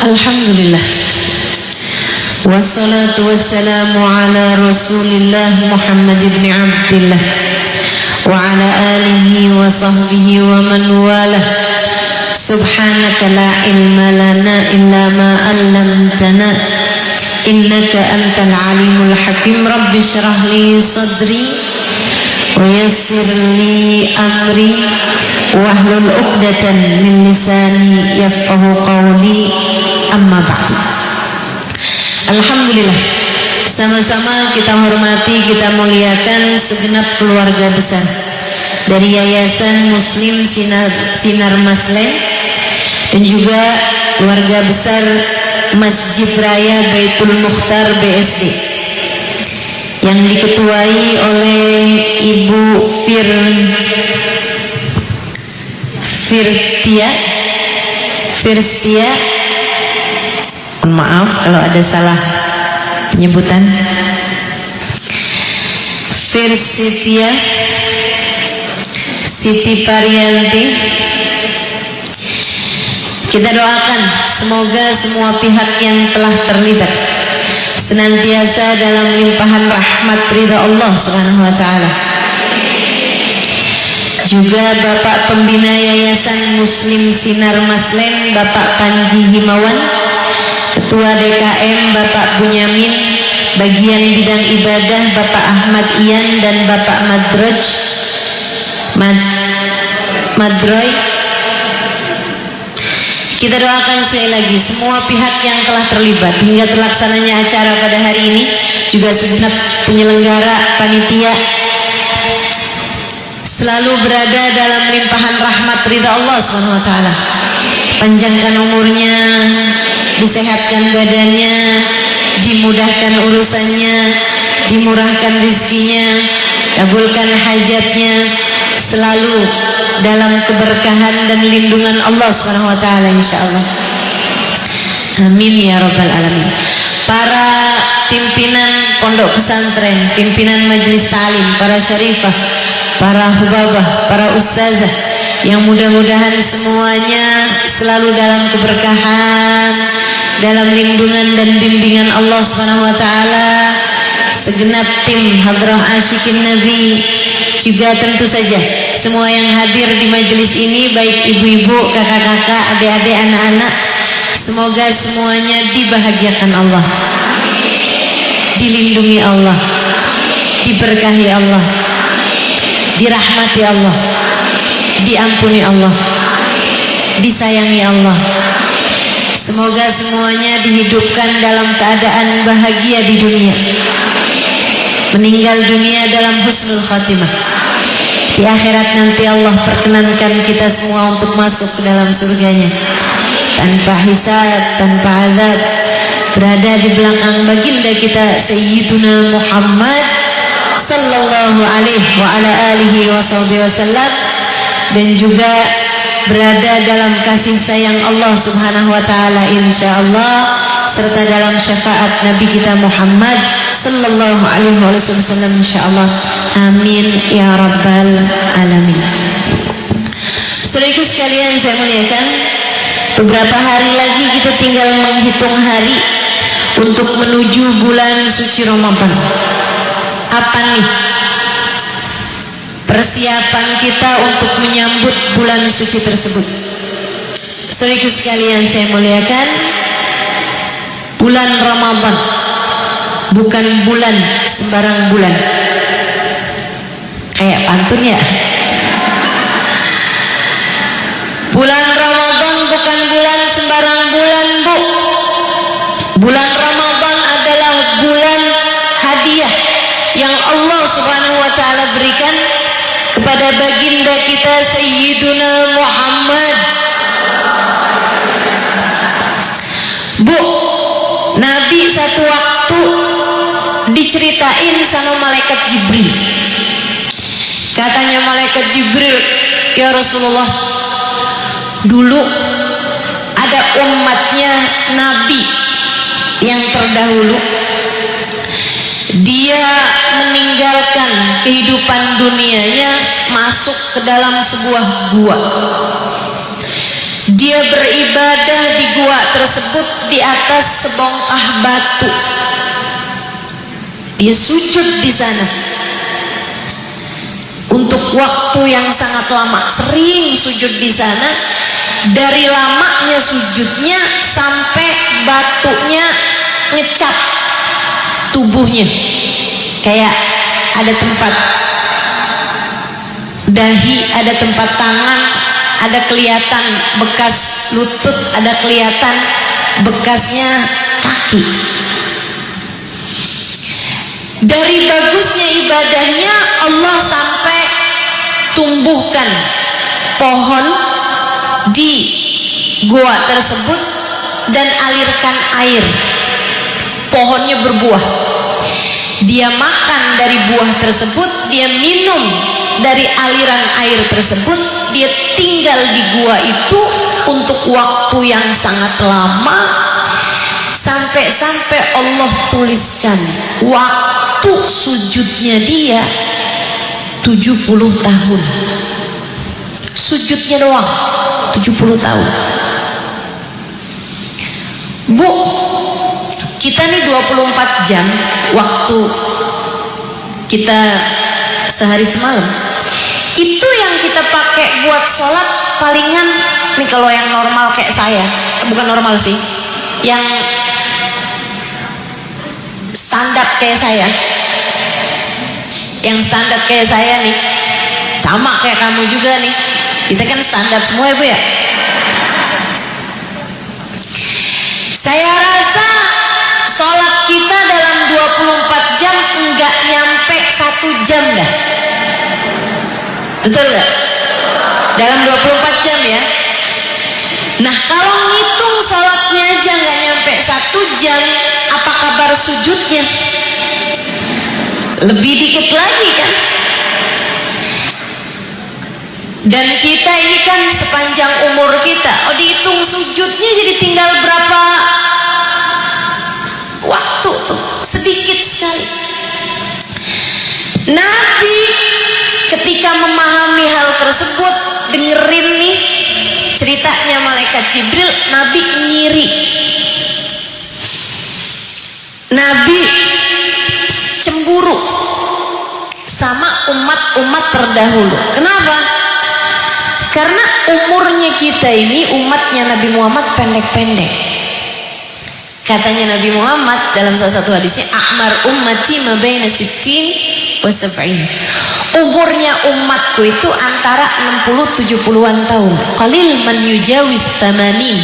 Alhamdulillah. Wassalatu wassalamu ala Rasulillah Muhammad ibn Abdillah wa ala alihi wa sahbihi wa man walah. Subhanaka la ilma lana illa ma 'allamtana innaka antal alimul hakim. Rabbi shrah li sadri wa yassir li amri wahlul 'uqdatan min lisani yafqahu qawli. Amma ba'du. Alhamdulillah, sama-sama kita hormati, kita muliakan segenap keluarga besar dari Yayasan Muslim Sinar Maslen dan juga keluarga besar Masjid Raya Baitul Mukhtar BSD yang diketuai oleh Ibu Firsia. Maaf kalau ada salah penyebutan. Firsia Siti Parianti. Kita doakan semoga semua pihak yang telah terlibat senantiasa dalam limpahan rahmat ridha Allah Subhanahu wa taala. Juga Bapak Pembina Yayasan Muslim Sinar Maslen, Bapak Panji Himawan, Ketua DKM Bapak Bunyamin, bagian bidang ibadah Bapak Ahmad Ian dan Bapak Madroy. Kita doakan sekali lagi semua pihak yang telah terlibat hingga terlaksananya acara pada hari ini, juga segenap penyelenggara panitia selalu berada dalam limpahan rahmat ridha Allah Subhanahu wa taala. Panjangkan umurnya, disehatkan badannya, dimudahkan urusannya, dimurahkan rezekinya, kabulkan hajatnya, selalu dalam keberkahan dan lindungan Allah Subhanahu wa taala insyaallah. Amin ya rabbal alamin. Para pimpinan pondok pesantren, pimpinan majelis ta'lim, para syarifah, para hubabah, para ustazah, yang mudah-mudahan semuanya selalu dalam keberkahan, dalam lindungan dan bimbingan Allah Subhanahu wa taala. Segenap tim Hadrah Asyikin Nabi, juga tentu saja semua yang hadir di majelis ini, baik ibu-ibu, kakak-kakak, adik-adik, anak-anak, semoga semuanya dibahagiakan Allah, dilindungi Allah, diberkahi Allah, dirahmati Allah, diampuni Allah, disayangi Allah. Semoga semuanya dihidupkan dalam keadaan bahagia di dunia, meninggal dunia dalam husnul khatimah. Di akhirat nanti Allah perkenankan kita semua untuk masuk ke dalam surganya tanpa hisab, tanpa azab, berada di belakang baginda kita Sayyiduna Muhammad sallallahu alaihi wa ala alihi wasallam, dan juga berada dalam kasih sayang Allah Subhanahu wa taala insyaallah, serta dalam syafaat Nabi kita Muhammad sallallahu alaihi wasallam insyaallah. Amin ya rabbal alamin. Saudaraku sekalian saya muliakan, beberapa hari lagi kita tinggal menghitung hari untuk menuju bulan suci Ramadan. Apa nih persiapan kita untuk menyambut bulan suci tersebut? Saudaraku sekalian saya muliakan, bulan Ramadan bukan bulan sembarang bulan. Kayak pantun ya. Bulan Ramadan bukan bulan sembarang bulan, Bu. Bulan Ramadan adalah bulan hadiah yang Allah Subhanahu wa taala berikan kepada baginda kita Sayyiduna Muhammad. Bu, Nabi satu waktu diceritain sama malaikat Jibril. Katanya malaikat Jibril, ya Rasulullah, dulu ada umatnya Nabi yang terdahulu, dia meninggalkan kehidupan dunianya, masuk ke dalam sebuah gua. Dia beribadah di gua tersebut di atas sebongkah batu. Dia sujud di sana untuk waktu yang sangat lama, sering sujud di sana. Dari lamanya sujudnya sampai batunya ngecap tubuhnya, kayak ada tempat dahi, ada tempat tangan, ada kelihatan bekas lutut, ada kelihatan bekasnya kaki. Dari bagusnya ibadahnya, Allah sampai tumbuhkan pohon di gua tersebut dan alirkan air. Pohonnya berbuah. Dia makan dari buah tersebut, dia minum dari aliran air tersebut, dia tinggal di gua itu untuk waktu yang sangat lama, sampai-sampai Allah tuliskan waktu sujudnya dia 70 tahun. Sujudnya doang 70 tahun. Bu, kita nih 24 jam waktu kita sehari semalam, itu yang kita pakai buat sholat palingan nih, kalau yang normal kayak saya, bukan normal sih, yang standar kayak saya, yang standar kayak saya nih, sama kayak kamu juga nih, kita kan standar semua ya Bu ya. Saya rasa sholat kita dalam 24 jam enggak nyampe 1 jam dah. Betul gak? Dalam 24 jam ya. Nah, kalau ngitung sholatnya aja nggak nyampe 1 jam, apa kabar sujudnya? Lebih dikit lagi kan? Dan kita ini kan sepanjang umur kita, dihitung sujudnya jadi tinggal berapa waktu tuh, sedikit sekali. Nabi ketika memahami hal tersebut, dengerin nih ceritanya malaikat Jibril, Nabi ngiri. Nabi cemburu sama umat-umat terdahulu. Kenapa? Karena umurnya kita ini, umatnya Nabi Muhammad, pendek-pendek. Katanya Nabi Muhammad dalam salah satu hadisnya, A'mar ummati ma baina 60 wa 70. Umurnya umatku itu antara 60-70-an tahun. Qalil man yujawiz 80.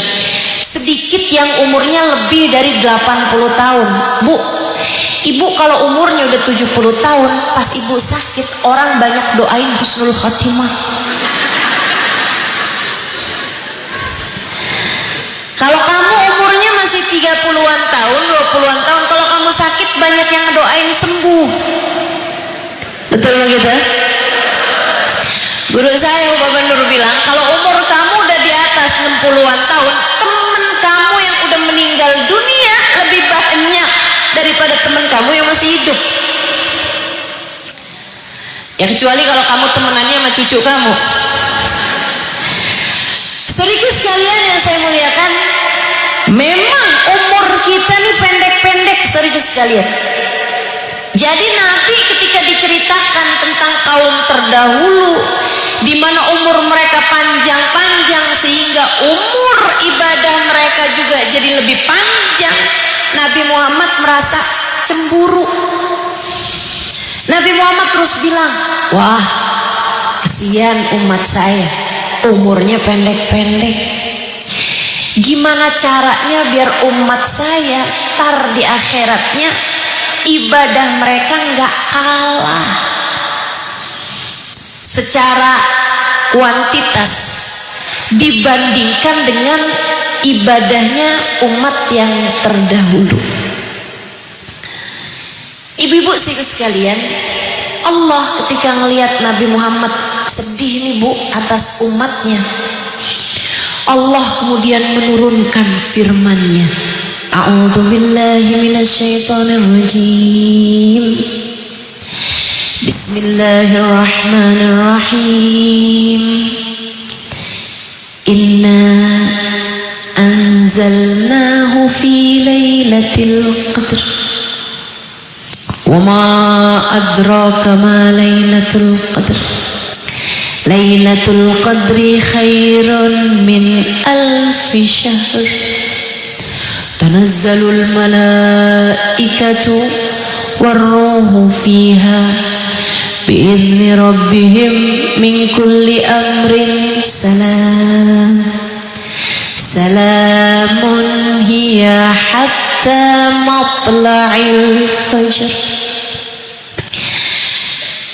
Sedikit yang umurnya lebih dari 80 tahun. Bu, ibu kalau umurnya udah 70 tahun, pas ibu sakit, orang banyak doain husnul khatimah. Kalau kamu umurnya masih 30-an tahun, 20-an tahun, kalau kamu sakit banyak yang doain sembuh. Betul begitu? Guru saya Bapak Nur bilang, kalau umur kamu udah di atas 60-an tahun, teman kamu yang udah meninggal dunia lebih banyak daripada teman kamu yang masih hidup. Ya kecuali kalau kamu temenannya sama cucu kamu. Sedikit sekalian yang saya muliakan, memang umur kita nih pendek-pendek, serius sekalian. Jadi Nabi ketika diceritakan tentang kaum terdahulu, di mana umur mereka panjang-panjang sehingga umur ibadah mereka juga jadi lebih panjang, Nabi Muhammad merasa cemburu. Nabi Muhammad terus bilang, wah kesian umat saya, umurnya pendek-pendek. Gimana caranya biar umat saya tar di akhiratnya ibadah mereka nggak kalah secara kuantitas dibandingkan dengan ibadahnya umat yang terdahulu. Ibu-ibu sekalian, Allah ketika melihat Nabi Muhammad sedih nih Bu atas umatnya, Allah kemudian menurunkan firman-Nya. A'udzu billahi minasyaitonir rajim. Bismillahirrahmanirrahim. Inna anzalnahu fi lailatul qadr. Wa ma adraka ma lailatul qadr. Lailatul qadri khairun min alfi syahr. Tanazzalul malaikatu warruhu fiha bi'izni rabbihim min kulli amrin salam. Salamun hiya hatta matla'il fajr.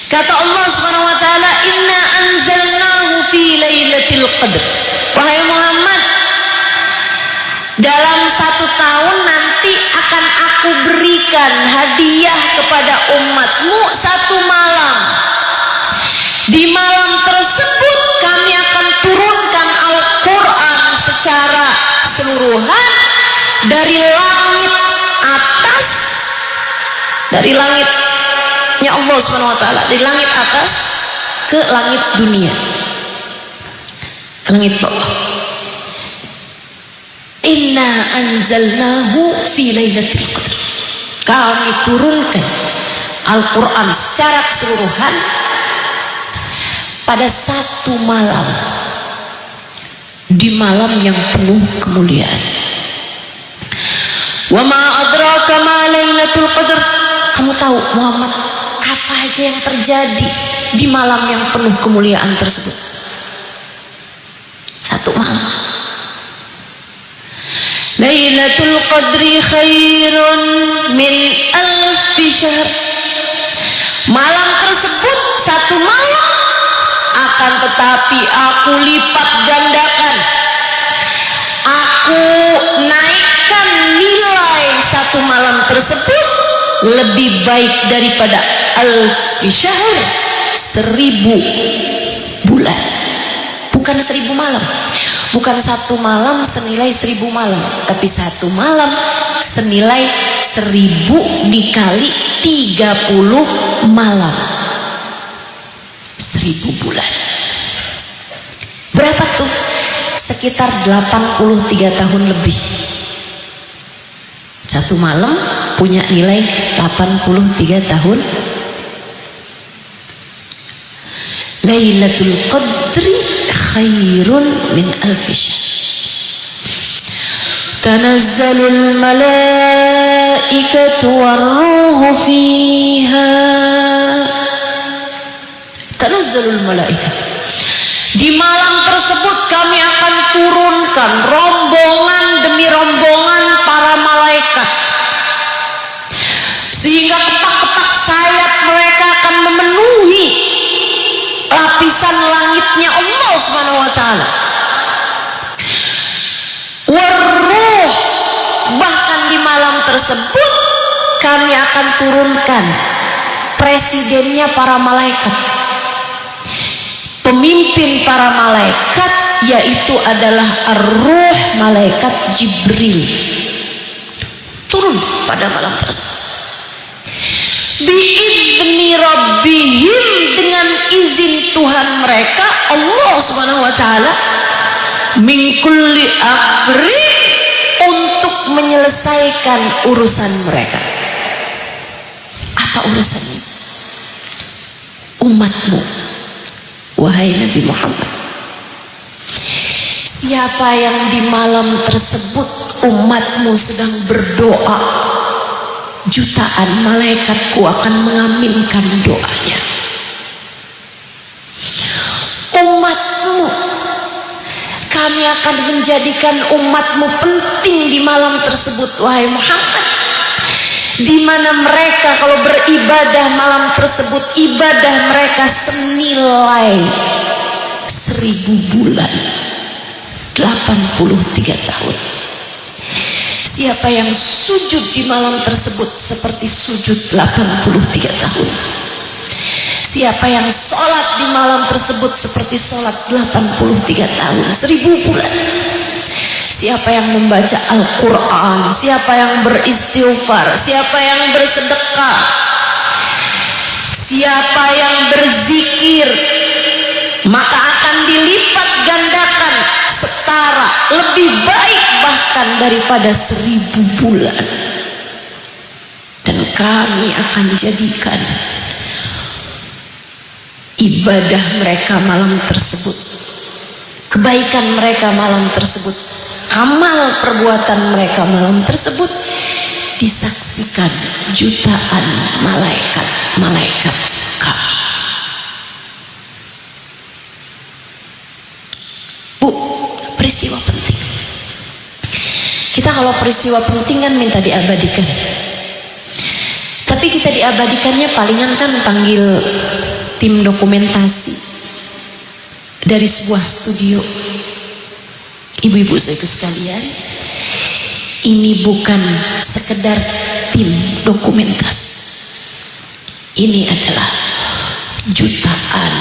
Kata Allah Subhanahu wa taala, inna anzalnahu fi lailatul qadr. Wahai Muhammad, dalam 1 tahun nanti akan aku berikan hadiah kepada umatmu 1 malam. Di malam tersebut kami akan turunkan Al-Quran secara keseluruhan dari langit atas, dari langitnya Allah SWT, dari langit atas ke langit dunia, ke langit bawah. Inna anzalnahu fi lailatul qadr. Kami turunkan Al-Quran secara keseluruhan pada 1 malam, di malam yang penuh kemuliaan. Wa ma adraka ma lailatul qadr. Kamu tahu Muhammad, apa aja yang terjadi di malam yang penuh kemuliaan tersebut? 1 malam. Lailatul qadri khairun min alfi syahr. Malam tersebut 1 malam, akan tetapi aku lipat gandakan, aku naikkan nilai 1 malam tersebut lebih baik daripada alfi syahr, 1000 bulan. Bukan 1000 malam, bukan 1 malam senilai 1000 malam, tapi 1 malam senilai 1000 dikali 30 malam, 1000 bulan. Berapa tuh? Sekitar 83 tahun lebih. 1 malam punya nilai 83 tahun. Lailatul qadri khairun min alfi syahr. Tanazzalul malaikatu warruhu fiha. Tanazzalul malaikatu. Di malam tersebut kami akan turunkan rombongan demi rombongan para malaikat, sehingga ketak-ketak sayap mereka akan memenuhi lapisan langitnya Allah Subhanahu wa taala. Warruh, bahkan di malam tersebut kami akan turunkan presidennya para malaikat, pemimpin para malaikat, yaitu adalah ar-ruh, malaikat Jibril, turun pada malam tersebut. Bi'izni rabbihim, dengan izin Tuhan mereka Allah Subhanahu wa taala, min kulli amri, untuk menyelesaikan urusan mereka. Apa urusannya? Umatmu, wahai Nabi Muhammad. Siapa yang di malam tersebut umatmu sedang berdoa, jutaan malaikatku akan mengaminkan doanya. Umatmu, kami akan menjadikan umatmu penting di malam tersebut, wahai Muhammad, di mana mereka kalau beribadah malam tersebut, ibadah mereka senilai 1000 bulan, 83 tahun. Siapa yang sujud di malam tersebut seperti sujud 83 tahun. Siapa yang sholat di malam tersebut seperti sholat 83 tahun, 1000 bulan. Siapa yang membaca Al-Quran, siapa yang beristighfar, siapa yang bersedekah, siapa yang berzikir maka akan dilipat gandakan setara, lebih baik bahkan daripada 1000 bulan. Dan kami akan jadikan ibadah mereka malam tersebut, kebaikan mereka malam tersebut, amal perbuatan mereka malam tersebut disaksikan jutaan malaikat-malaikat kami. Bu, peristiwa penting. Kita kalau peristiwa penting kan minta diabadikan. Tapi kita diabadikannya palingan kan panggil tim dokumentasi dari sebuah studio. Ibu-ibu saudaraku sekalian, ini bukan sekedar tim dokumentasi. Ini adalah jutaan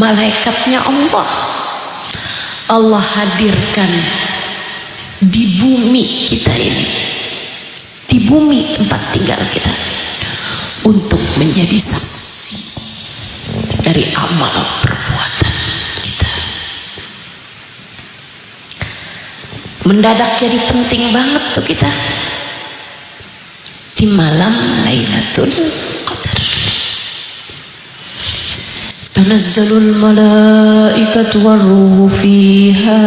malaikatnya Allah. Allah hadirkan di bumi kita ini, di bumi tempat tinggal kita, untuk menjadi saksi dari amal perbuatan kita. Mendadak jadi penting banget tuh kita di malam Lailatul Qadar. Tanazzalul malaikatu warruhu fiha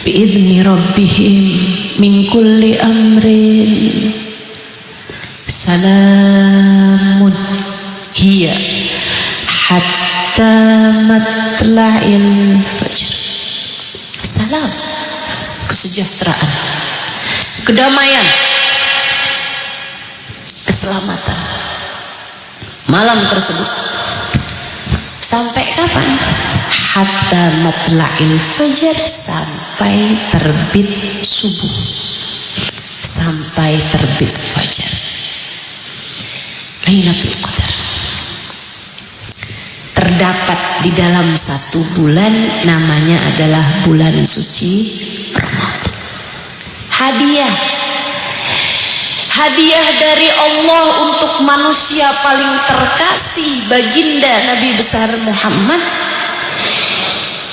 bi'izni rabbihim min kulli amrin salamun hiya hatta matla'il fajr. Salam, kesejahteraan, kedamaian, keselamatan malam tersebut. Sampai kapan? Hatta matla'il fajr, sampai terbit subuh, sampai terbit fajar. Lailatul Qadar terdapat di dalam satu bulan, namanya adalah bulan suci Ramadan. Hadiah dari Allah untuk manusia paling terkasih, baginda Nabi besar Muhammad,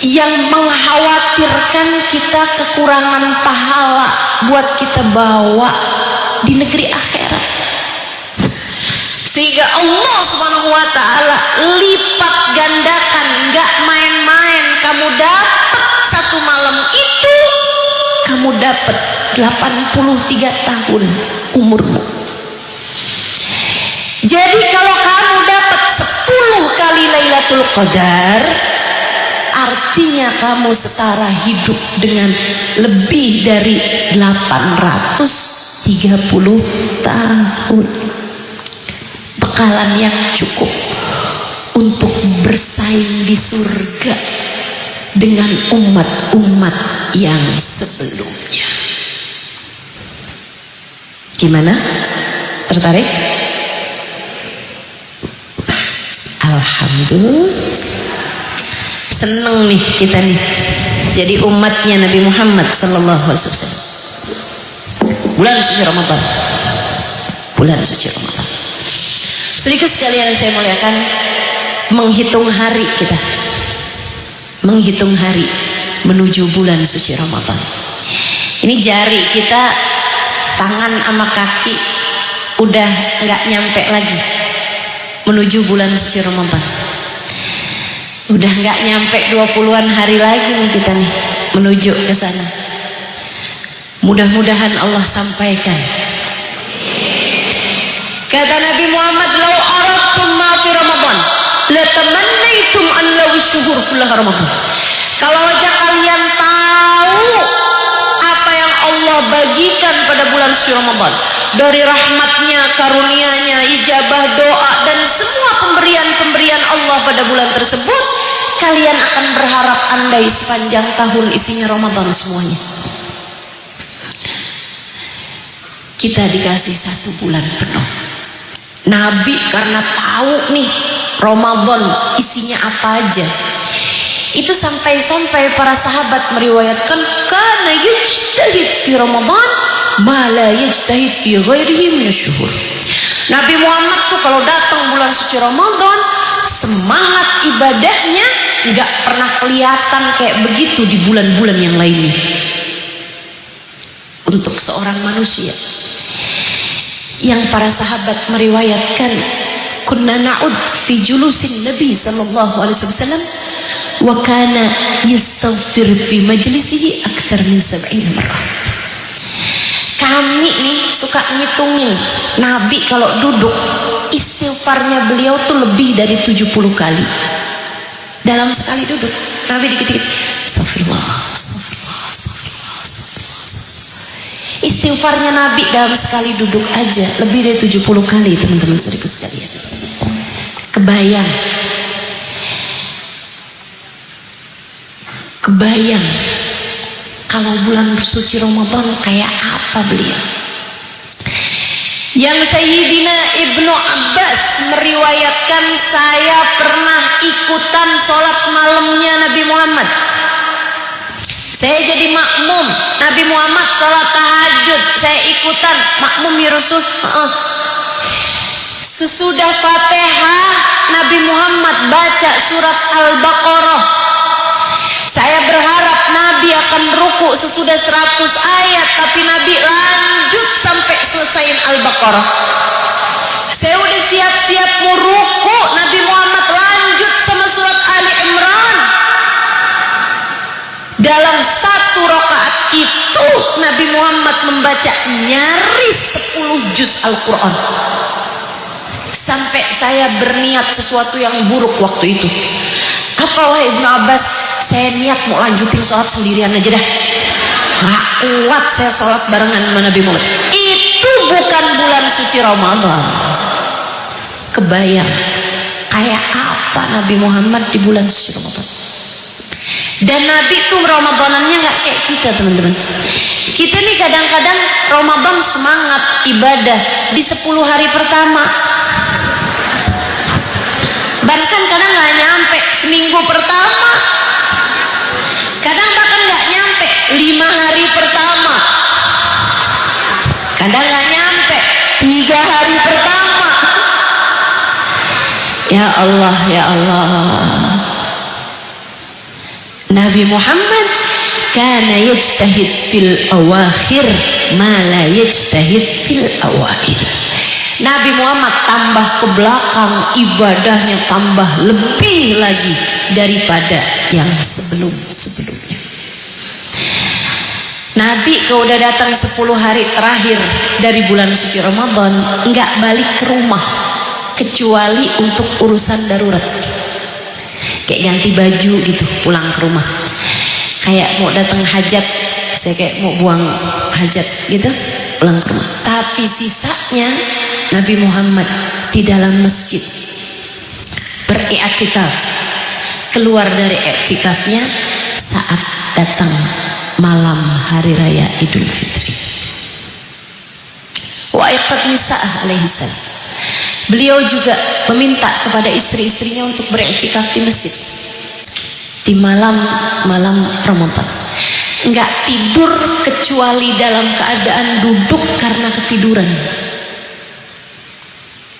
yang mengkhawatirkan kita kekurangan pahala buat kita bawa di negeri akhirat. Sehingga Allah Subhanahu wa ta'ala lipat gandakan, nggak main-main. Kamu dapat satu malam itu, kamu dapat 83 tahun umurmu. Jadi kalau kamu dapat 10 kali Lailatul Qadar, artinya kamu setara hidup dengan lebih dari 830 tahun. Bekalan yang cukup untuk bersaing di surga dengan umat-umat yang sebelumnya. Gimana? Tertarik? Alhamdulillah. Seneng nih kita nih jadi umatnya Nabi Muhammad sallallahu alaihi wasallam. Bulan suci Ramadan. Bulan suci Ramadan. Sedikit sekalian yang saya muliakan, menghitung hari kita. Menghitung hari menuju bulan suci Ramadan. Ini jari kita, tangan sama kaki udah nggak nyampe lagi menuju bulan suci Ramadan. Udah nggak nyampe 20-an hari lagi nih kita nih menuju ke sana. Mudah-mudahan Allah sampaikan. Kata Nabi Muhammad, "Lau aradtum ma fi Ramadan, la tamannaitum an law syuhur kullah Ramadan." Kalau aja kalian tahu apa yang Allah bagikan pada bulan suci Ramadan, dari rahmatnya, karunia-Nya, ijabah doa, dan semua pemberian-pemberian Allah pada bulan tersebut, kalian akan berharap andai sepanjang tahun isinya Ramadan semuanya. Kita dikasih 1 bulan penuh. Nabi karena tahu nih Ramadan isinya apa aja, itu sampai-sampai para sahabat meriwayatkan, kana yajtahid fi Ramadan ma la yajtahid fi ghairihi minasyuhur. Nabi Muhammad tuh kalau datang bulan suci Ramadan semangat ibadahnya nggak pernah kelihatan kayak begitu di bulan-bulan yang lainnya. Untuk seorang manusia yang para sahabat meriwayatkan, kunna na'ud fi julusin Nabi sallallahu alaihi wasallam wa kana yastaghfir fi majlisihi akthar min 70 marrah. Kami nih suka ngitungin Nabi kalau duduk, istighfarnya beliau tuh lebih dari 70 kali dalam sekali duduk. Nabi dikit-dikit astagfirullah, astagfirullah, astagfirullah, astagfirullah. Istighfarnya Nabi dalam sekali duduk aja lebih dari 70 kali, teman-teman saudaraku sekalian. Kebayang kalau bulan suci Ramadan kayak apa beliau. Yang Sayyidina Ibnu Abbas meriwayatkan, saya pernah ikutan sholat malamnya Nabi Muhammad. Saya jadi makmum Nabi Muhammad sholat tahajud, saya ikutan makmum ya Rasul. Sesudah Fatihah Nabi Muhammad baca surat Al-Baqarah. Saya berharap Nabi akan ruku sesudah 100 ayat, tapi Nabi lanjut sampai selesaiin Al-Baqarah. Saya udah siap-siap mau ruku, Nabi Muhammad lanjut sama surat Ali Imran. Dalam satu rakaat itu Nabi Muhammad membaca nyaris 10 juz Al-Quran. Sampai saya berniat sesuatu yang buruk waktu itu. Apa wahai Ibnu Abbas? Saya niat mau lanjutin sholat sendirian aja dah. Gak kuat saya sholat barengan sama Nabi Muhammad. Itu bukan bulan suci Ramadan. Kebayang kayak apa Nabi Muhammad di bulan suci Ramadan. Dan Nabi itu Ramadanannya gak kayak kita, teman-teman. Kita nih kadang-kadang Ramadan semangat ibadah di 10 hari pertama. Bahkan kadang gak nyampe seminggu pertama. Kadang bahkan gak nyampe 5 hari pertama. Kadang gak nyampe 3 hari pertama. Ya Allah, ya Allah. Nabi Muhammad kana yajtahid fil awakhir ma la yajtahid fil awail. Nabi Muhammad tambah ke belakang ibadahnya tambah lebih lagi daripada yang sebelum-sebelumnya. Nabi kalau udah datang 10 hari terakhir dari bulan suci Ramadan enggak balik ke rumah kecuali untuk urusan darurat. Kayak ganti baju gitu, pulang ke rumah. Kayak mau datang hajat, saya kayak mau buang hajat gitu, pulang ke rumah. Tapi sisanya Nabi Muhammad di dalam masjid beriktikaf. Keluar dari iktikafnya saat datang malam hari raya Idul Fitri. Wa iqat nisa'ah alaihi salam. Beliau juga meminta kepada istri-istrinya untuk beriktikaf di masjid di malam-malam Ramadan. Enggak tidur kecuali dalam keadaan duduk karena ketiduran.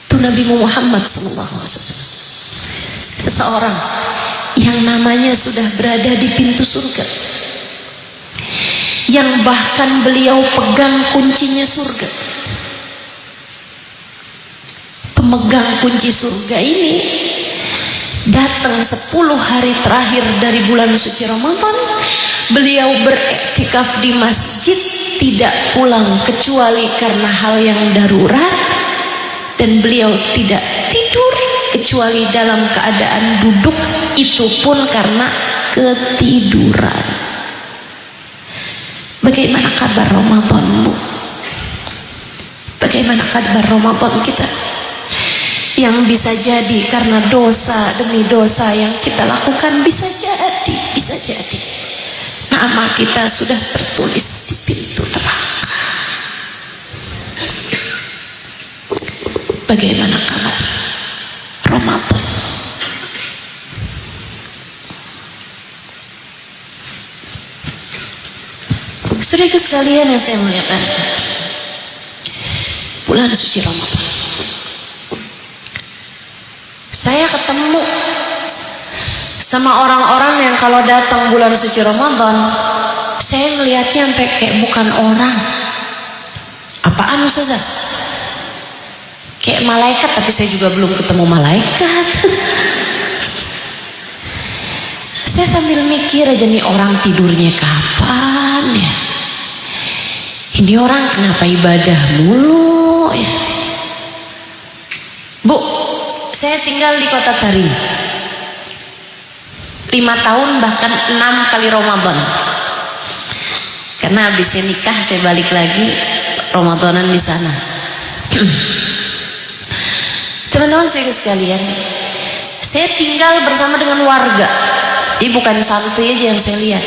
Itu Nabi Muhammad SAW. Seseorang yang namanya sudah berada di pintu surga, yang bahkan beliau pegang kuncinya surga. Pemegang kunci surga ini datang 10 hari terakhir dari bulan suci Ramadan. Beliau beriktikaf di masjid, tidak pulang kecuali karena hal yang darurat, dan beliau tidak tidur kecuali dalam keadaan duduk, itu pun karena ketiduran. Bagaimana kabar Ramadanmu? Bagaimana kabar Ramadan kita? Yang bisa jadi karena dosa demi dosa yang kita lakukan, bisa jadi nama kita sudah tertulis di pintu neraka. Bagaimana kabar Ramadan? Saudaraku sekalian yang saya muliakan, bulan suci Ramadan Saya ketemu sama orang-orang yang kalau datang bulan suci Ramadan, saya ngelihatnya sampai kayak bukan orang. Apaan Ustazah? Kayak malaikat, tapi saya juga belum ketemu malaikat. Saya sambil mikir aja, nih orang tidurnya kapan ya? Ini orang kenapa ibadah mulu ya? Bu, saya tinggal di Kota Tarim 5 tahun, bahkan 6 kali Ramadan. Karena habisnya nikah saya balik lagi Ramadanan di sana. Teman-teman sekalian, saya tinggal bersama dengan warga. Ini bukan santri aja yang saya lihat.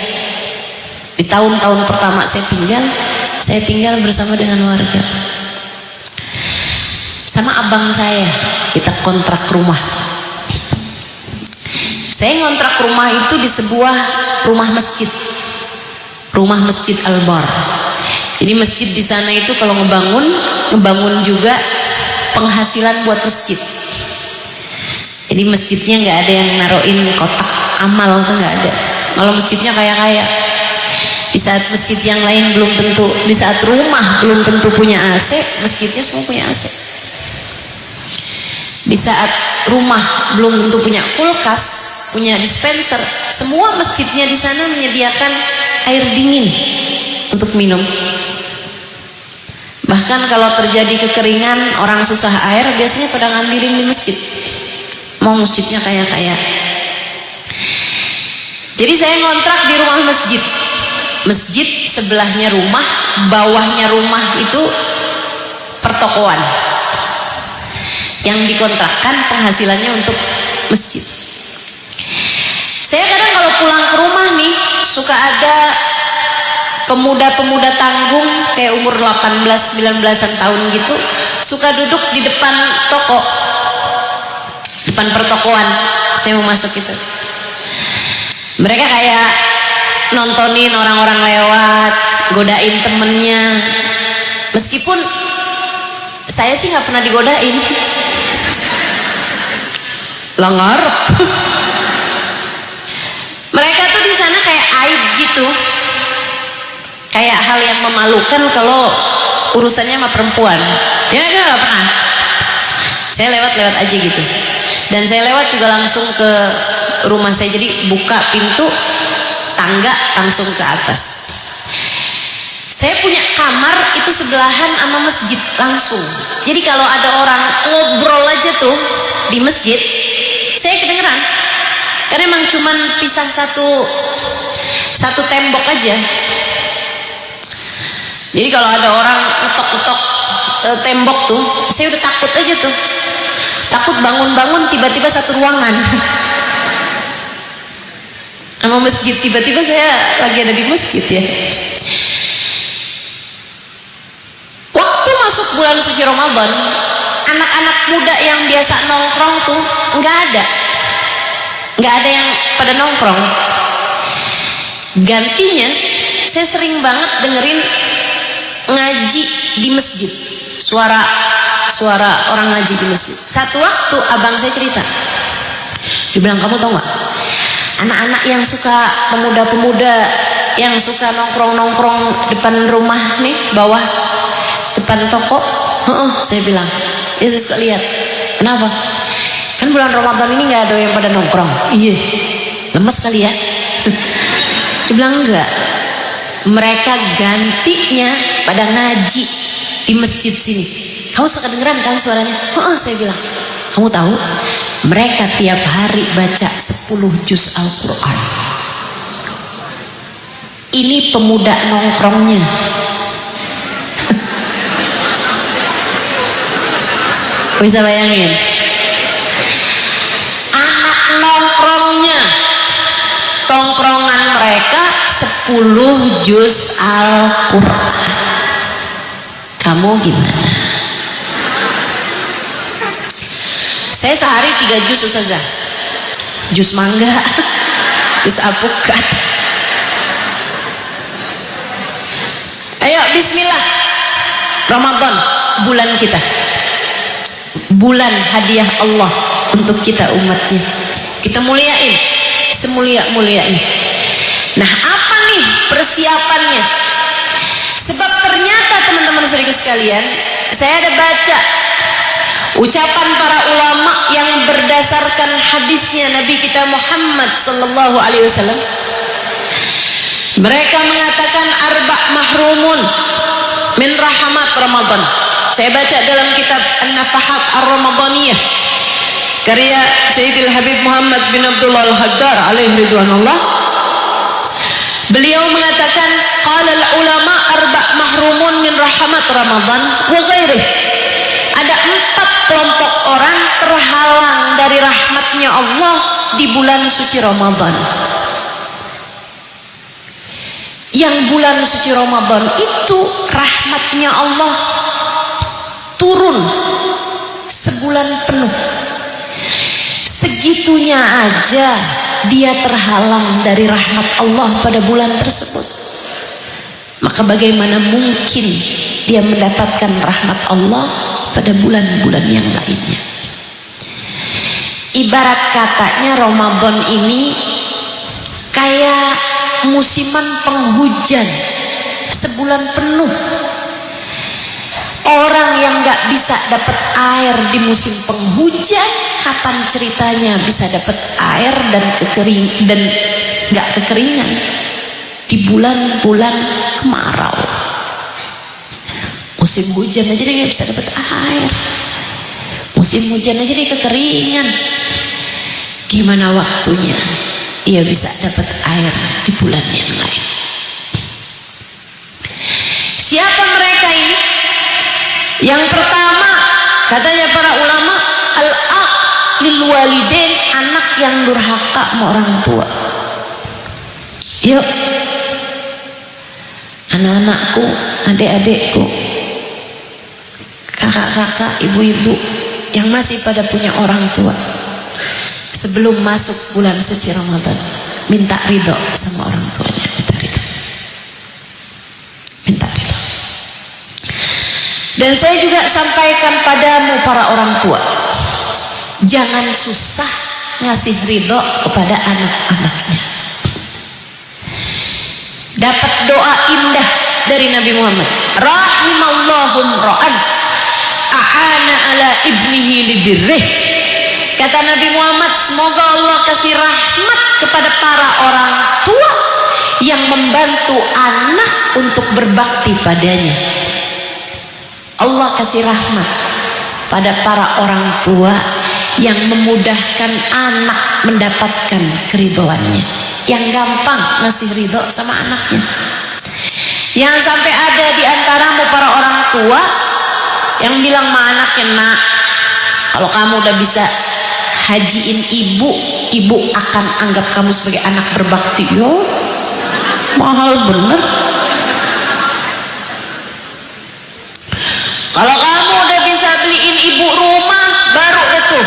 Di tahun-tahun pertama saya tinggal bersama dengan warga. Sama abang saya, kita kontrak rumah. Saya ngontrak rumah itu di sebuah rumah masjid. Rumah Masjid Al-Bar. Jadi masjid di sana itu kalau ngebangun juga penghasilan buat masjid. Jadi masjidnya nggak ada yang naruhin kotak amal, tuh nggak ada. Kalau masjidnya kaya-kaya. Di saat masjid yang lain belum tentu, di saat rumah belum tentu punya AC, masjidnya semua punya AC. Di saat rumah belum tentu punya kulkas, punya dispenser, semua masjidnya di sana menyediakan air dingin untuk minum. Bahkan kalau terjadi kekeringan, orang susah air, biasanya pada ngambilin di masjid. Mau masjidnya kaya-kaya. Jadi saya ngontrak di rumah masjid. Masjid sebelahnya rumah, bawahnya rumah itu pertokoan. Yang dikontrakkan penghasilannya untuk masjid. Saya kadang kalau pulang ke rumah nih, suka ada pemuda-pemuda tanggung kayak umur 18-19an tahun gitu, suka duduk di depan toko, depan pertokoan. Saya mau masuk itu, mereka kayak nontonin orang-orang lewat, godain temennya. Meskipun saya sih nggak pernah digodain, lengar. Mereka tuh di sana kayak aib gitu, kayak hal yang memalukan kalau urusannya sama perempuan. Ya nggak pernah. Saya lewat-lewat aja gitu. Dan saya lewat juga langsung ke rumah saya. Jadi buka pintu, tangga langsung ke atas. Saya punya kamar itu sebelahan sama masjid langsung. Jadi kalau ada orang ngobrol aja tuh di masjid, saya kedengeran. Karena emang cuman pisah satu tembok aja. Jadi kalau ada orang ngetok-ngetok tembok tuh, saya udah takut aja tuh. Takut bangun-bangun tiba-tiba satu ruangan sama masjid, tiba-tiba saya lagi ada di masjid ya. Waktu masuk bulan suci Ramadan, anak-anak muda yang biasa nongkrong tuh nggak ada yang pada nongkrong. Gantinya saya sering banget dengerin ngaji di masjid, suara orang ngaji di masjid. Satu waktu abang saya cerita, dia bilang, kamu tau nggak, anak-anak yang suka, pemuda-pemuda yang suka nongkrong depan rumah nih, bawah depan toko. Saya bilang, ya saya suka lihat. Kenapa? Kan bulan Ramadan ini nggak ada yang pada nongkrong. Iya, lemes kali ya. Dia bilang enggak, mereka gantinya pada ngaji di masjid sini. Kamu suka kedengeran kan suaranya? Saya bilang, kamu tahu mereka tiap hari baca 10 juz Al-Quran. Ini pemuda nongkrongnya. Bisa bayangin? Anak nongkrongnya, tongkrongan mereka 10 juz Al-Quran. Kamu gimana? Saya sehari 3 juz Ustazah. Juz mangga, juz alpukat. Ayo bismillah. Ramadan, bulan kita, bulan hadiah Allah untuk kita umatnya. Kita muliain semulia-mulianya. Nah, apa nih persiapannya? Sebab ternyata teman-teman saudara sekalian, saya ada baca ucapan para ulama yang berdasarkan hadisnya Nabi kita Muhammad sallallahu alaihi wasallam. Mereka mengatakan arba' mahrumun min rahmat Ramadan. Saya baca dalam kitab An-Nafahat Ar-Ramadaniyah karya Sayyidil Habib Muhammad bin Abdullah Al-Haddar alaihi ridwanullah. Beliau mengatakan qala al-ulama arba' mahrumun min rahmat Ramadan wa ghairih. Ada 4 kelompok orang terhalang dari rahmatnya Allah di bulan suci Ramadan. Yang bulan suci Ramadan itu rahmatnya Allah turun sebulan penuh. Segitunya aja dia terhalang dari rahmat Allah pada bulan tersebut. Maka bagaimana mungkin dia mendapatkan rahmat Allah pada bulan-bulan yang lainnya? Ibarat katanya Ramadan ini kayak musiman penghujan sebulan penuh. Orang yang gak bisa dapat air di musim penghujan, kapan ceritanya bisa dapat air dan gak kekeringan di bulan-bulan kemarau? Musim hujan aja dia gak bisa dapat air, musim hujan aja dia kekeringan. Gimana waktunya ia bisa dapat air di bulan yang lain? Siapa mereka ini? Yang pertama, katanya para ulama, al-aq lil walidain, anak yang durhaka sama orang tua. Yuk, anak-anakku, adik-adikku, kakak-kakak, ibu-ibu yang masih pada punya orang tua, sebelum masuk bulan suci Ramadan, minta ridho sama orang tuanya. Minta ridho. Dan saya juga sampaikan padamu para orang tua, jangan susah ngasih ridho kepada anak-anaknya. Dapat doa indah dari Nabi Muhammad, rahimallahu imra'an a'ana ala ibnihi libirrih. Kata Nabi Muhammad, semoga Allah kasih rahmat kepada para orang tua yang membantu anak untuk berbakti padanya. Allah kasih rahmat pada para orang tua yang memudahkan anak mendapatkan keridhoannya. Yang gampang ngasih ridho sama anaknya. Yang sampai ada di antaramu para orang tua yang bilang sama anaknya, nak, kalau kamu udah bisa hajiin ibu, ibu akan anggap kamu sebagai anak berbakti. Yo, mahal bener. Kalau kamu udah bisa beliin ibu rumah, baru itu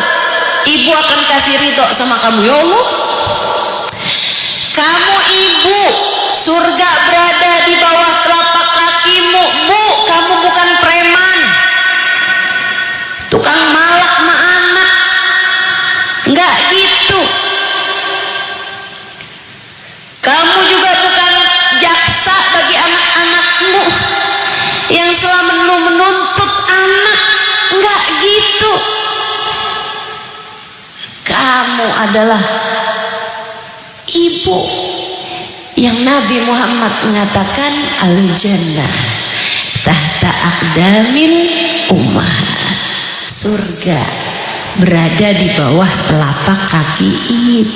ibu akan kasih ridho sama kamu. Ya Allah, kamu ibu, surga berada di bawah telapak kakimu. Bu, kamu bukan preman, tukang malak sama anak. Enggak gitu. Kamu juga bukan jaksa bagi anak-anakmu yang selama menuntut anak. Enggak gitu. Kamu adalah ibu yang Nabi Muhammad mengatakan al-jannah tahta aqdamil ummahat, surga berada di bawah telapak kaki ibu.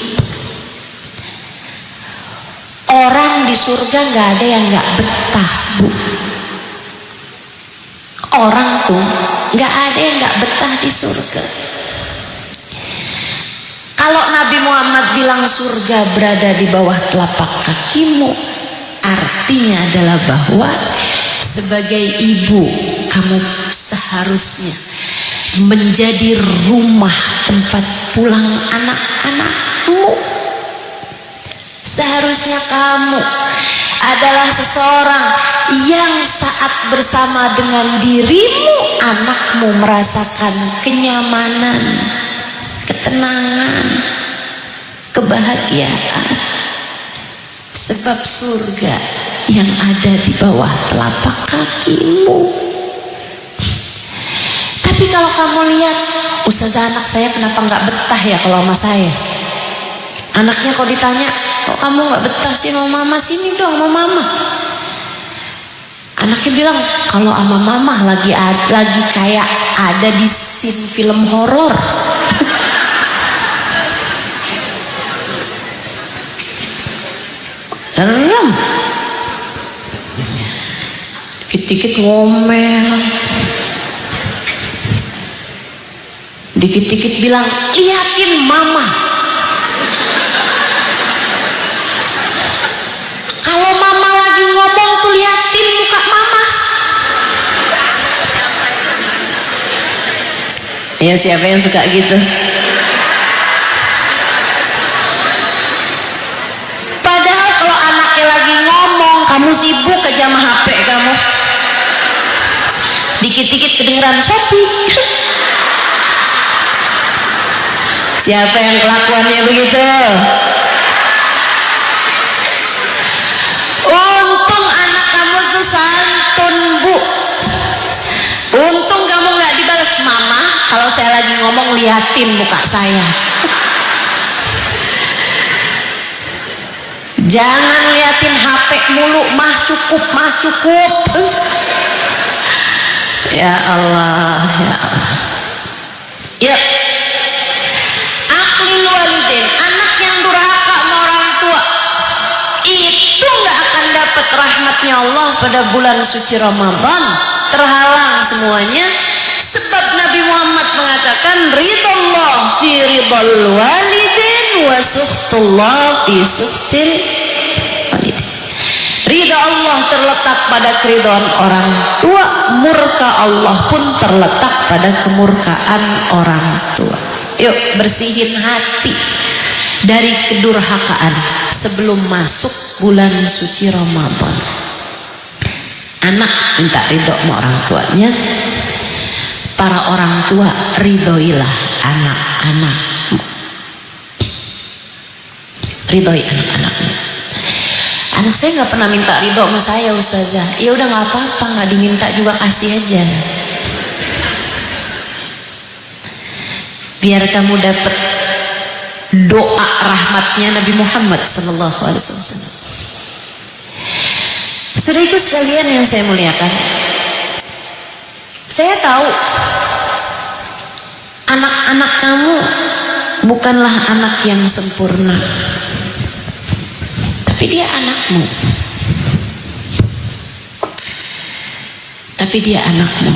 Orang di surga nggak ada yang nggak betah, Bu. Orang tuh nggak ada yang nggak betah di surga. Kalau Nabi Muhammad bilang surga berada di bawah telapak kakimu, artinya adalah bahwa sebagai ibu kamu seharusnya menjadi rumah tempat pulang anak-anakmu. Seharusnya kamu adalah seseorang yang saat bersama dengan dirimu, anakmu merasakan kenyamanan. ketenangan, kebahagiaan. Sebab surga yang ada di bawah telapak kakimu. Tapi kalau kamu lihat, Ustazah, anak saya kenapa nggak betah ya kalau sama saya? Anaknya kalau ditanya, kok kamu nggak betah sih sama mama, sini dong sama mama. Anaknya bilang, kalau sama mama lagi kayak ada di scene film horor. Serem. Dikit-dikit ngomel, dikit-dikit bilang, liatin mama. Kalau mama lagi ngomong tuh liatin muka mama. Ya, siapa yang suka gitu? Padahal kalau anaknya lagi ngomong, kamu sibuk aja sama HP kamu. Dikit-dikit kedengeran Shopee. Siapa yang kelakuannya begitu? Untung anak kamu tuh santun, Bu. Untung kamu nggak dibalas, mama, kalau saya lagi ngomong liatin muka saya. Jangan liatin HP mulu, mah cukup, mah cukup. Ya Allah, ya Allah. Ya. Aklil walidin, anak yang durhaka sama orang tua itu nggak akan dapat rahmatnya Allah pada bulan suci Ramadan. Terhalang semuanya. Sebab Nabi Muhammad mengatakan, ridallah fi ridal walidin wa sukhtullah fi sukhtil walidin. Ridha Allah terletak pada keridhaan orang tua, murka Allah pun terletak pada kemurkaan orang tua. Yuk, bersihin hati dari kedurhakaan sebelum masuk bulan suci Ramadan. Anak minta ridho sama orang tuanya, para orang tua ridhoilah anak-anakmu. Ridhoi anak-anakmu. Anak saya nggak pernah minta ridho sama saya, Ustazah. Ya udah, nggak apa-apa, nggak diminta juga kasih aja. Biar kamu dapat doa rahmatnya Nabi Muhammad SAW. Saudaraku sekalian yang saya muliakan, saya tahu anak-anak kamu bukanlah anak yang sempurna, tapi dia anakmu. Tapi dia anakmu.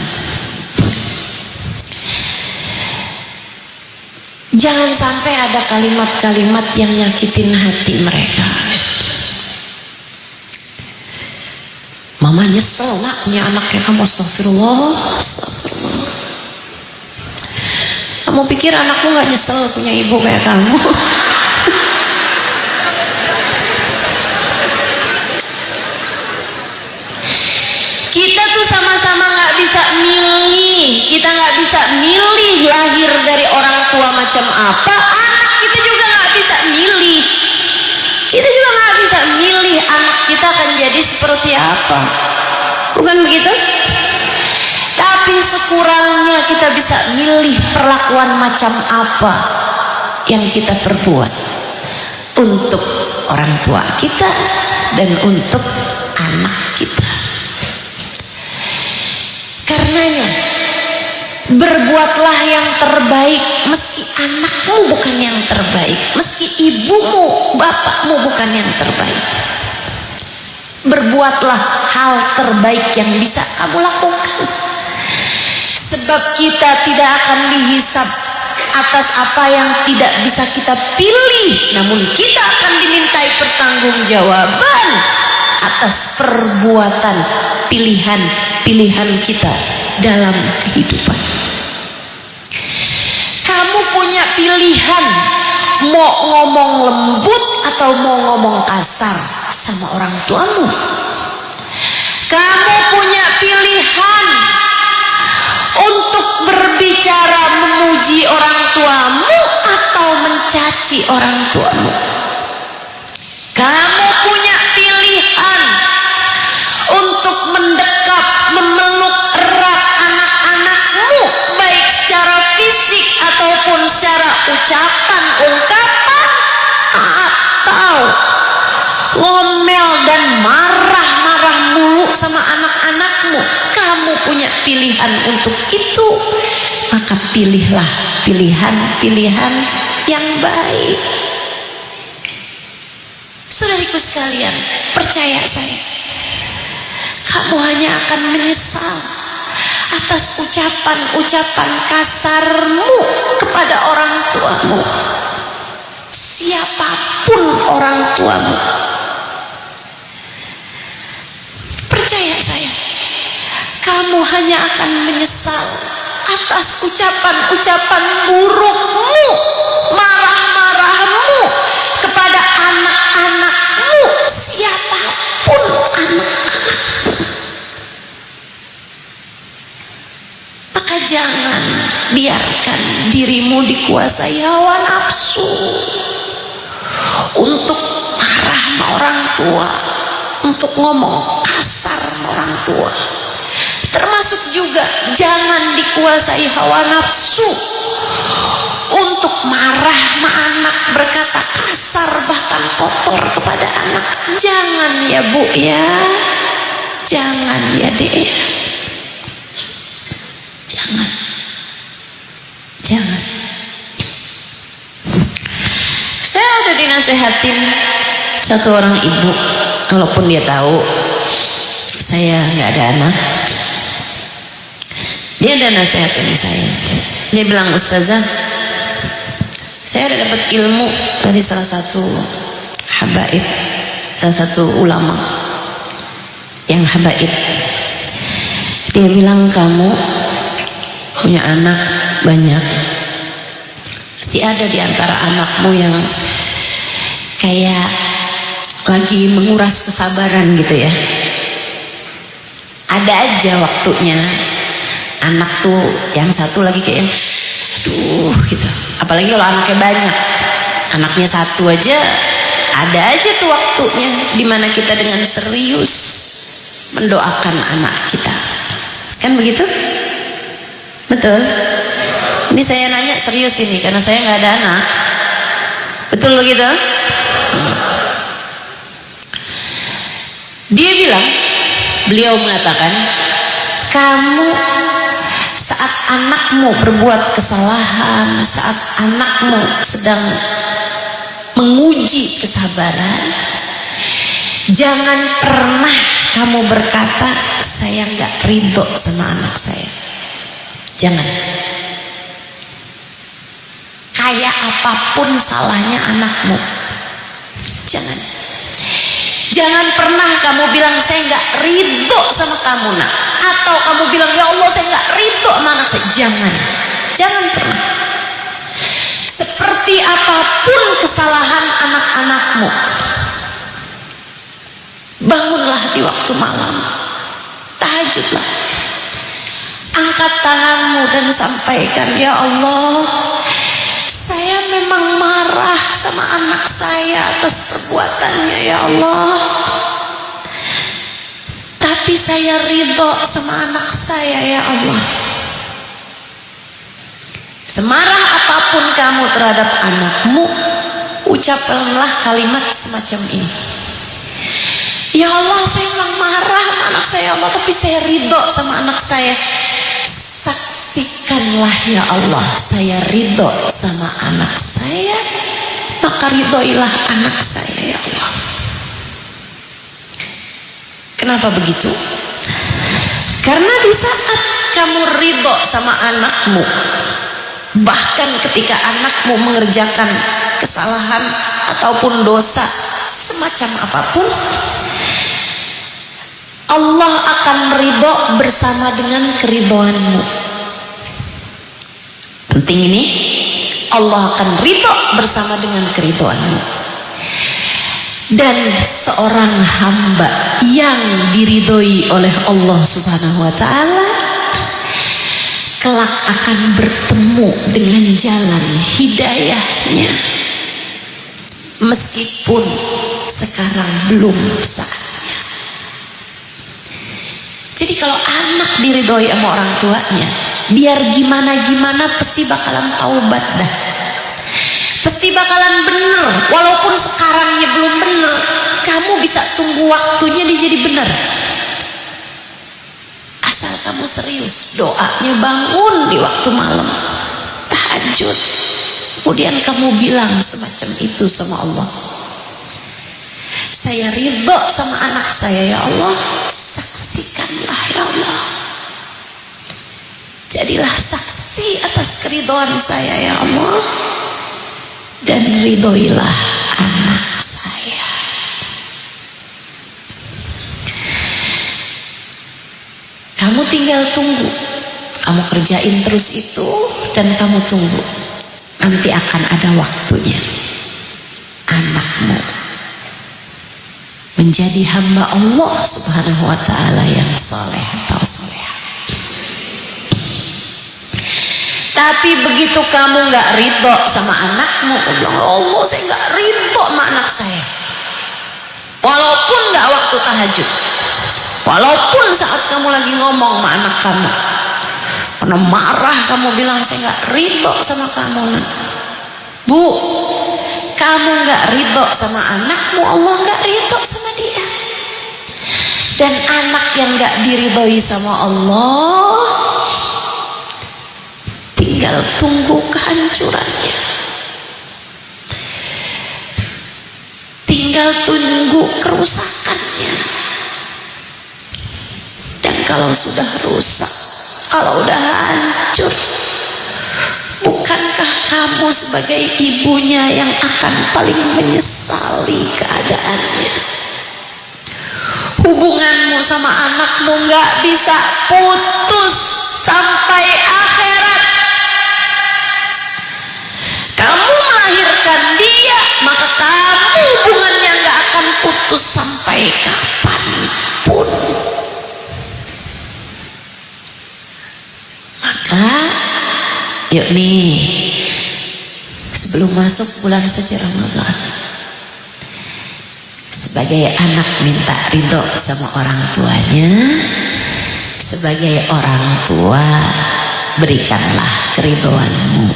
Jangan sampai ada kalimat-kalimat yang nyakitin hati mereka. Mama nyesel nak punya anaknya kamu. Astagfirullah, astagfirullah. Kamu pikir anakku gak nyesel punya ibu kayak kamu? Kita tuh sama-sama gak bisa milih. Kita gak bisa milih lahir dari orang tua macam apa. Anak kita juga gak bisa milih. Kita juga gak bisa milih anak kita akan jadi seperti apa. Bukan begitu? Tapi sekurangnya kita bisa milih perlakuan macam apa yang kita perbuat untuk orang tua kita dan untuk anak kita. Karenanya berbuatlah yang terbaik, meski anakmu bukan yang terbaik, meski ibumu, bapakmu bukan yang terbaik. Berbuatlah hal terbaik yang bisa kamu lakukan. Sebab kita tidak akan dihisab atas apa yang tidak bisa kita pilih, namun kita akan dimintai pertanggungjawaban atas perbuatan pilihan-pilihan kita dalam kehidupan. Kamu punya pilihan mau ngomong lembut atau mau ngomong kasar sama orang tuamu. Kamu punya pilihan untuk berbicara memuji orang tuamu mencaci orang tuamu. Kamu punya pilihan untuk mendekat, memeluk erat anak-anakmu, baik secara fisik ataupun secara ucapan, ungkapan, atau ngomel dan marah-marah mulu sama anak-anakmu. Kamu punya pilihan untuk itu, maka pilihlah pilihan-pilihan yang baik. Saudariku sekalian, percaya saya, kamu hanya akan menyesal atas ucapan-ucapan kasarmu kepada orang tuamu, siapapun orang tuamu. Percaya saya, kamu hanya akan menyesal atas ucapan-ucapan burukmu, marah-marahmu kepada anak-anakmu, siapapun anak-anakmu. Maka jangan biarkan dirimu dikuasai hawa nafsu untuk marah sama orang tua, untuk ngomong kasar sama orang tua. Termasuk juga jangan dikuasai hawa nafsu untuk marah sama anak, berkata kasar bahkan kotor kepada anak. Jangan ya Bu ya, jangan ya Dek, jangan. Saya udah dinasehatin satu orang ibu, walaupun dia tahu saya nggak ada anak, dia ada nasihatin saya. Dia bilang, Ustazah, saya udah dapat ilmu dari salah satu habaib, salah satu ulama yang habaib. Dia bilang, kamu punya anak banyak, pasti ada di antara anakmu yang kayak lagi menguras kesabaran gitu ya. Ada aja waktunya anak tuh yang satu lagi kayak aduh gitu. Apalagi kalau anaknya banyak, anaknya satu aja, ada aja tuh waktunya dimana kita dengan serius mendoakan anak kita. Kan begitu? Betul? Ini saya nanya serius ini karena saya nggak ada anak. Betul begitu? Dia bilang, beliau mengatakan, kamu saat anakmu berbuat kesalahan, saat anakmu sedang menguji kesabaran, jangan pernah kamu berkata, saya nggak ridho sama anak saya. Jangan. Kayak apapun salahnya anakmu, jangan. Jangan pernah kamu bilang saya nggak ridho sama kamu nak, atau kamu bilang ya Allah saya nggak ridho sama anak saya. Jangan pernah. Seperti apapun kesalahan anak-anakmu, bangunlah di waktu malam, tahajudlah, angkat tanganmu dan sampaikan, ya Allah, saya memang marah sama anak saya atas perbuatannya ya Allah, tapi saya ridho sama anak saya ya Allah. Semarah apapun kamu terhadap anakmu, ucapkanlah kalimat semacam ini, ya Allah saya memang marah sama anak saya Allah, tapi saya ridho sama anak saya. Saksikanlah ya Allah, saya ridho sama anak saya, maka ridhoilah anak saya ya Allah. Kenapa begitu? Karena di saat kamu ridho sama anakmu, bahkan ketika anakmu mengerjakan kesalahan ataupun dosa semacam apapun, Allah akan ridho bersama dengan keridhoanmu. Penting ini, Allah akan ridho bersama dengan keridhoanmu. Dan seorang hamba yang diridhoi oleh Allah Subhanahu wa ta'ala kelak akan bertemu dengan jalan hidayahnya. meskipun sekarang belum saatnya. Jadi kalau anak diridhoi sama orang tuanya, biar gimana-gimana pasti bakalan taubat dah. Pasti bakalan bener. Walaupun sekarangnya belum bener, kamu bisa tunggu waktunya dia jadi bener. Asal kamu serius, doanya bangun di waktu malam, tahajud. Kemudian kamu bilang semacam itu sama Allah. Saya ridho sama anak saya ya Allah, saksikanlah ya Allah. Jadilah saksi atas keridhaan saya ya Allah, dan ridhoilah anak saya. Kamu tinggal tunggu, kamu kerjain terus itu dan kamu tunggu. Nanti akan ada waktunya anakmu menjadi hamba Allah subhanahu wa ta'ala yang soleh atau soleh. Tapi begitu kamu gak ridho sama anakmu, kamu bilang, Allah saya gak ridho sama anak saya. Walaupun gak waktu tahajud, walaupun saat kamu lagi ngomong sama anak kamu, karena marah kamu bilang saya gak ridho sama kamu. Bu, kamu gak ridho sama anakmu, Allah gak ridho sama dia. Dan anak yang gak diridhoi sama Allah, tinggal tunggu kehancurannya, tinggal tunggu kerusakannya. Dan kalau sudah rusak, kalau udah hancur, bukankah kamu sebagai ibunya yang akan paling menyesali keadaannya? Hubunganmu sama anakmu gak bisa putus sampai akhirat. Kamu melahirkan dia, maka kamu hubungannya gak akan putus sampai kapanpun. Maka yuk nih, sebelum masuk bulan suci Ramadan, sebagai anak minta ridho sama orang tuanya, sebagai orang tua berikanlah keridhoanmu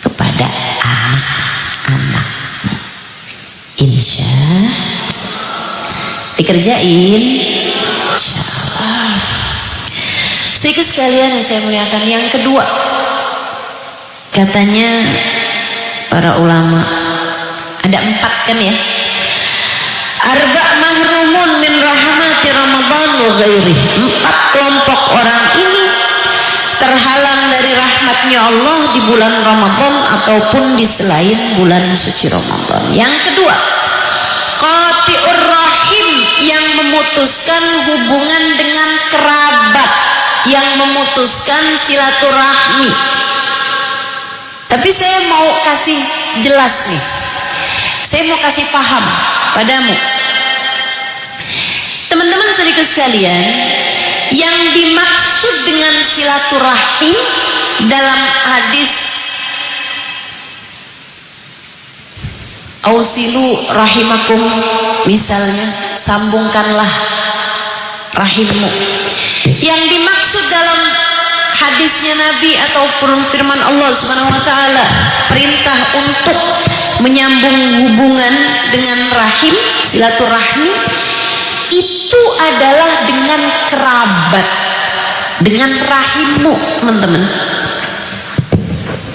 kepada anak-anakmu. Insya dikerjain, insya Allah. Saudara sekalian yang saya muliakan, yang kedua, katanya para ulama ada 4 kan ya, arba mahrumun min rahmati Ramadan wa ghairi. 4 kelompok orang ini terhalang dari rahmatnya Allah di bulan Ramadan ataupun di selain bulan suci Ramadan. Yang kedua, qati'ur rahim, yang memutuskan hubungan dengan kerabat, yang memutuskan silaturahmi. Tapi saya mau kasih jelas nih, saya mau kasih paham padamu, teman-teman sedikit sekalian, yang dimaksud dengan silaturahim dalam hadis ausilu rahimakum, misalnya sambungkanlah rahimmu, yang dimaksud dalam hadisnya Nabi ataupun firman Allah Subhanahu wa taala, perintah untuk menyambung hubungan dengan rahim, silaturahmi, itu adalah dengan kerabat, dengan rahimmu, teman-teman.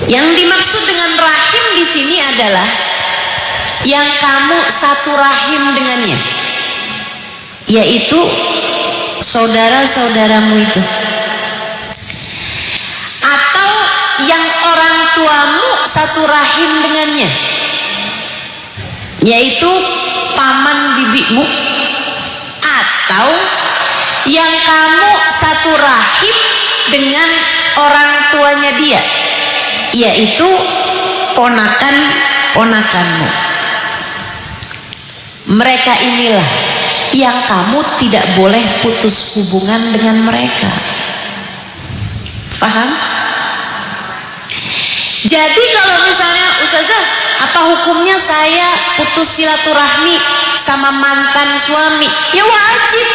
Yang dimaksud dengan rahim di sini adalah yang kamu satu rahim dengannya, yaitu saudara-saudaramu itu, atau yang orang tuamu satu rahim dengannya, yaitu paman bibimu, atau yang kamu satu rahim dengan orang tuanya dia, yaitu ponakan-ponakanmu. Mereka inilah yang kamu tidak boleh putus hubungan dengan mereka. Faham? Jadi kalau misalnya Ustazah, apa hukumnya saya putus silaturahmi sama mantan suami? Ya wajib.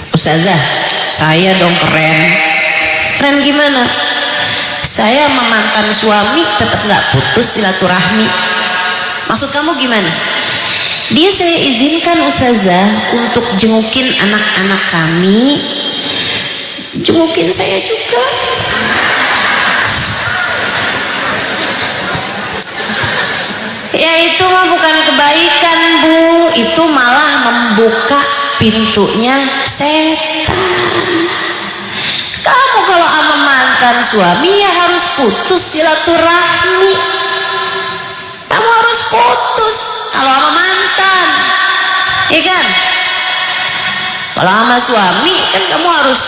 Ustazah, saya dong keren. Keren gimana? Saya sama mantan suami tetap nggak putus silaturahmi. Maksud kamu gimana? Dia saya izinkan Ustazah untuk jengukin anak-anak kami, jengukin saya juga. Ya itu mah bukan kebaikan Bu, itu malah membuka pintunya setan. Kamu kalau sama mantan suami ya harus putus silaturahmi. Kamu harus putus kalau sama mantan, ya kan? Kalau sama suami kan kamu harus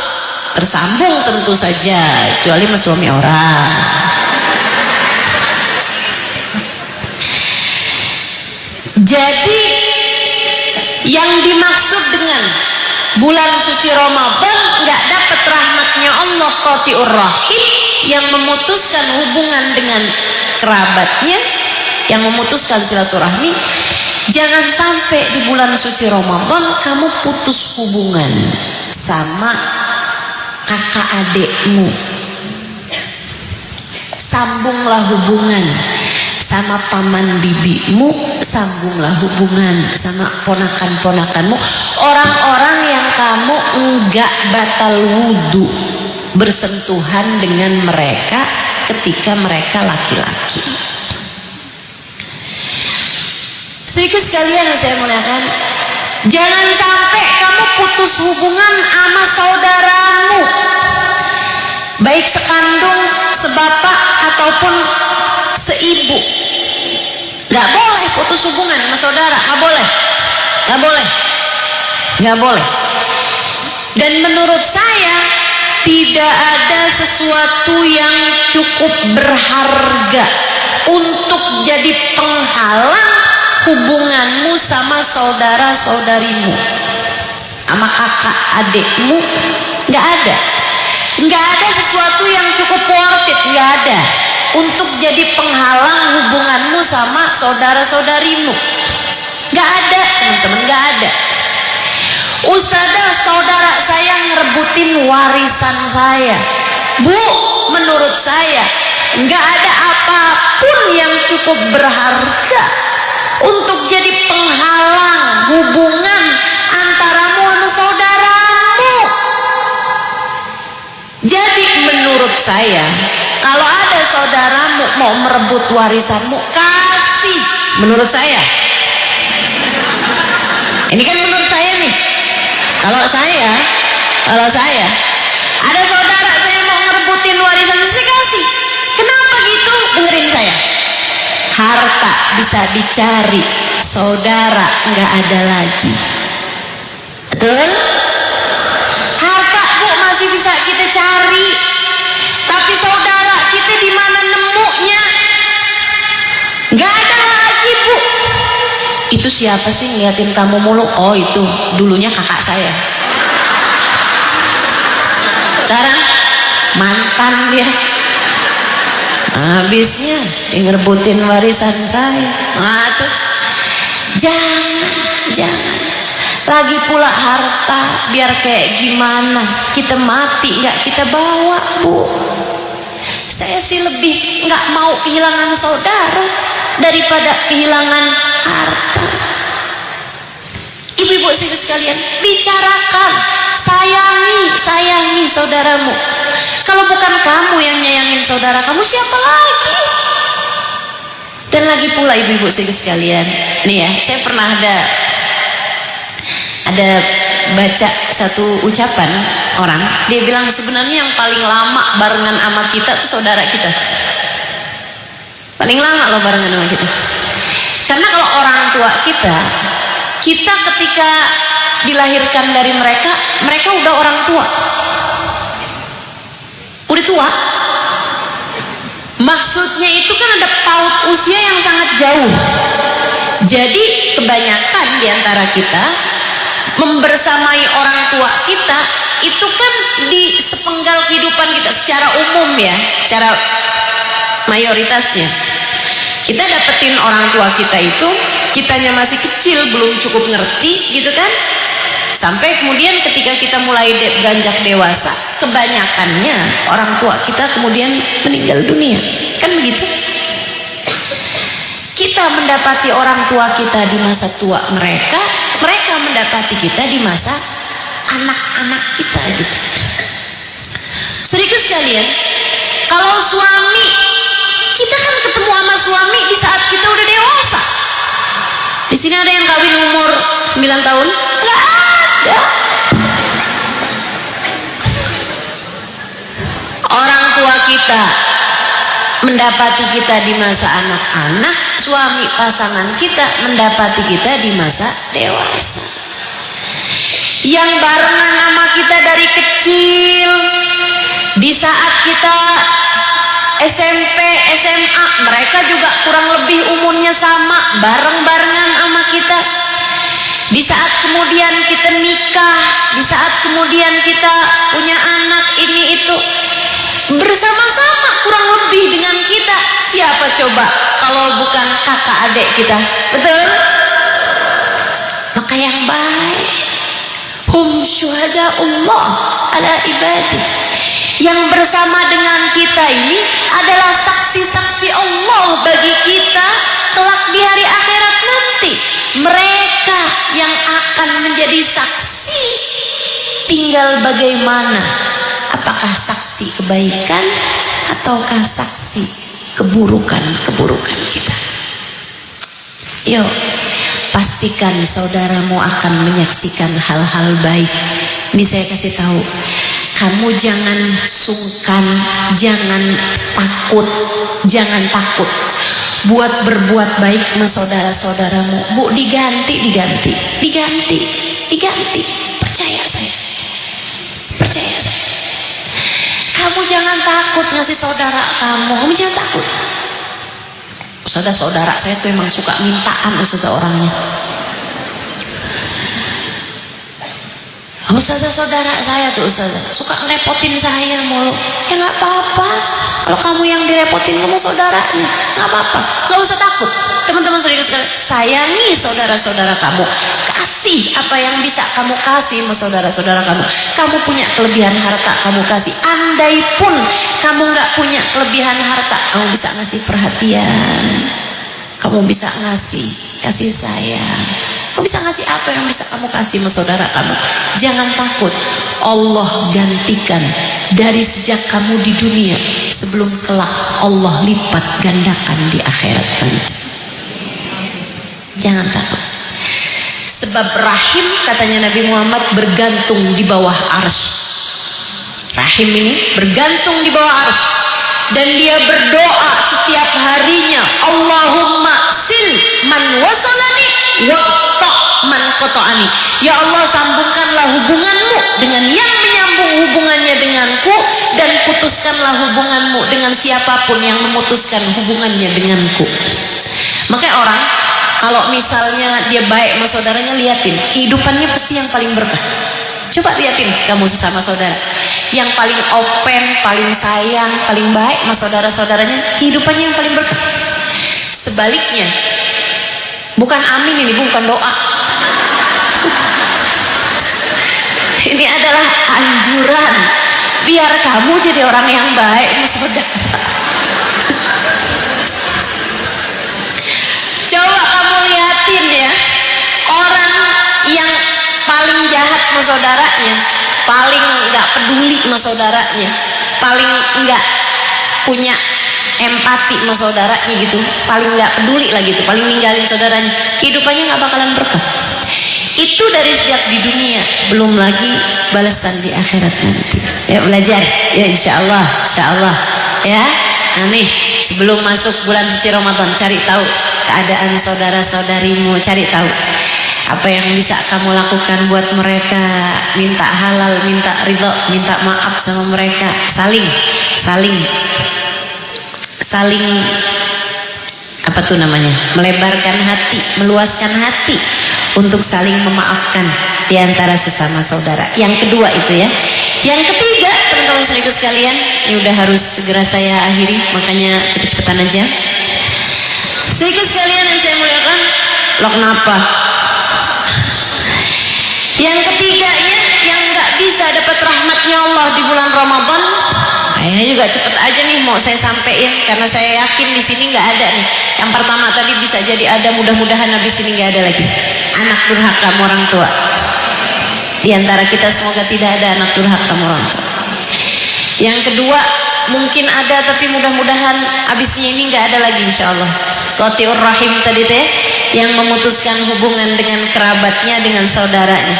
bersambung tentu saja, kecuali sama suami orang. Jadi yang dimaksud dengan bulan suci Ramadan nggak dapat rahmatnya Allah qati'ur rahim, yang memutuskan hubungan dengan kerabatnya, yang memutuskan silaturahmi. Jangan sampai di bulan suci Ramadan kamu putus hubungan sama kakak adekmu. Sambunglah hubungan sama paman bibimu, sambunglah hubungan sama ponakan-ponakanmu, orang-orang yang kamu enggak batal wudhu bersentuhan dengan mereka ketika mereka laki-laki. Sedikit sekalian yang saya muliakan, jangan sampai kamu putus hubungan sama saudaramu, baik sekandung, sebapak ataupun seibu. Gak boleh putus hubungan sama saudara, gak boleh, gak boleh, gak boleh. Dan menurut saya tidak ada sesuatu yang cukup berharga untuk jadi penghalang hubunganmu sama saudara-saudarimu, sama kakak adikmu. Gak ada, gak ada sesuatu yang cukup worth it, gak ada untuk jadi penghalang hubunganmu sama saudara-saudarimu. Gak ada teman-teman, gak ada. Ustazah, saudara saya ngerebutin warisan saya. Bu, menurut saya gak ada apapun yang cukup berharga untuk jadi penghalang hubungan antaramu sama saudaramu. Jadi menurut saya, kalau ada saudaramu mau merebut warisanmu, kasih. Menurut saya, ini kan menurut saya nih. Kalau saya ada saudara saya mau ngerebutin warisan, saya kasih. Kenapa gitu? Dengerin saya. Harta bisa dicari, saudara nggak ada lagi. Betul? Harta Bu masih bisa kita cari, tapi saudara kita di mana nemunya? Nggak ada lagi Bu. Itu siapa sih ngeliatin kamu mulu? Oh itu dulunya kakak saya. Sekarang mantan dia. Habisnya ngerebutin warisan saya. Nah tuh, jangan. Lagi pula harta biar kayak gimana, kita mati nggak kita bawa Bu. Saya sih lebih nggak mau kehilangan saudara daripada kehilangan harta. Ibu-ibu sekalian, bicarakan, sayangi saudaramu. Kalau bukan kamu yang nyayangin saudara kamu, siapa lagi? Dan lagi pula ibu-ibu sekalian, nih ya, saya pernah ada baca satu ucapan orang, dia bilang sebenarnya yang paling lama barengan sama kita itu saudara kita. Paling lama loh barengan sama kita. Karena kalau orang tua kita ketika dilahirkan dari mereka udah orang tua. Udah tua. Maksudnya itu kan ada paut usia yang sangat jauh. Jadi kebanyakan diantara kita membersamai orang tua kita itu kan di sepenggal kehidupan kita secara umum ya, secara mayoritasnya. Kita dapetin orang tua kita itu, kitanya masih kecil, belum cukup ngerti gitu kan. Sampai kemudian ketika kita mulai beranjak dewasa, kebanyakannya orang tua kita kemudian meninggal dunia. Kan begitu? Kita mendapati orang tua kita di masa tua mereka, mereka mendapati kita di masa anak-anak kita gitu. Sedikit sekalian, kalau suami, kita kan ketemu sama suami di saat kita udah dewasa. Di sini ada yang kawin umur 9 tahun? Nggak ada. Orang tua kita mendapati kita di masa anak-anak, suami pasangan kita mendapati kita di masa dewasa. Yang barengan sama kita dari kecil, di saat kita SMP, SMA, mereka juga kurang lebih umurnya sama, bareng-barengan sama kita. Di saat kemudian kita nikah, di saat kemudian kita punya anak, ini itu, bersama-sama kurang lebih dengan kita. Siapa coba kalau bukan kakak adik kita? Betul? Maka yang baik, hum syuhada Allah ala ibadi, yang bersama dengan kita ini adalah saksi-saksi Allah bagi kita kelak di hari akhirat nanti. Mereka yang akan menjadi saksi, tinggal bagaimana, apakah saksi kebaikan ataukah saksi keburukan-keburukan kita. Yuk, pastikan saudaramu akan menyaksikan hal-hal baik. Ini saya kasih tahu, kamu jangan sungkan, jangan takut buat berbuat baik sama saudara-saudaramu. Bu, diganti. Percaya saya. Kamu jangan takut ngasih saudara kamu jangan takut. Saudara saya tuh emang suka mintaan orangnya. Saudara saya tuh suka ngerepotin saya mulu. Ya nggak apa-apa. Kalau kamu yang direpotin, kamu saudaranya, nggak apa-apa. Nggak usah takut. Teman-teman saudara sekalian, sayangi saudara-saudara kamu. Kasih apa yang bisa kamu kasih sama saudara-saudara kamu. Kamu punya kelebihan harta, kamu kasih. Andai pun kamu nggak punya kelebihan harta, kamu bisa ngasih perhatian. Kamu bisa ngasih kasih sayang. Kamu bisa ngasih apa yang bisa kamu kasih sama saudara kamu. Jangan takut. Allah gantikan dari sejak kamu di dunia sebelum kelak Allah lipat gandakan di akhirat nanti. Jangan takut. Sebab rahim, katanya Nabi Muhammad, bergantung di bawah arsy. Rahim ini bergantung di bawah arsy. Dan dia berdoa setiap harinya, Allahumma sil man wasalani waqta man qata'ani. Ya Allah, sambungkanlah hubunganmu dengan yang menyambung hubungannya denganku, dan putuskanlah hubunganmu dengan siapapun yang memutuskan hubungannya denganku. Makanya orang kalau misalnya dia baik sama saudaranya, liatin kehidupannya pasti yang paling berkah. Coba liatin kamu sesama saudara, yang paling open, paling sayang, paling baik sama saudara-saudaranya, kehidupannya yang paling berkah. Sebaliknya, bukan amin ini, bukan doa. Ini adalah anjuran biar kamu jadi orang yang baik sama saudara. Coba kamu liatin ya, orang yang paling jahat sama saudaranya, paling nggak peduli sama saudaranya, paling nggak punya empati sama saudaranya gitu, paling nggak peduli lah gitu, paling ninggalin saudaranya, kehidupannya nggak bakalan berkah. Itu dari sejak di dunia, belum lagi balasan di akhirat nanti. Ya belajar, ya insya Allah ya. Nah nih, sebelum masuk bulan suci Ramadan, cari tahu keadaan saudara-saudarimu, cari tahu apa yang bisa kamu lakukan buat mereka, minta halal, minta ridho, minta maaf sama mereka, saling apa tuh namanya, melebarkan hati, meluaskan hati untuk saling memaafkan di antara sesama saudara. Yang kedua itu ya. Yang ketiga, teman-teman saudara sekalian, ini udah harus segera saya akhiri, makanya cepet-cepetan aja. Saudara sekalian yang saya muliakan, lo kenapa? Yang ketiganya, yang nggak bisa dapat rahmatnya Allah di bulan Ramadan, ini juga cepet aja nih mau saya sampein, karena saya yakin di sini nggak ada nih. Yang pertama tadi bisa jadi ada, mudah-mudahan habis ini nggak ada lagi. Anak durhaka sama orang tua. Di antara kita semoga tidak ada anak durhaka sama orang tua. Yang kedua mungkin ada, tapi mudah-mudahan habisnya ini nggak ada lagi insya Allah. Qati'ur rahim tadi teh, yang memutuskan hubungan dengan kerabatnya, dengan saudaranya.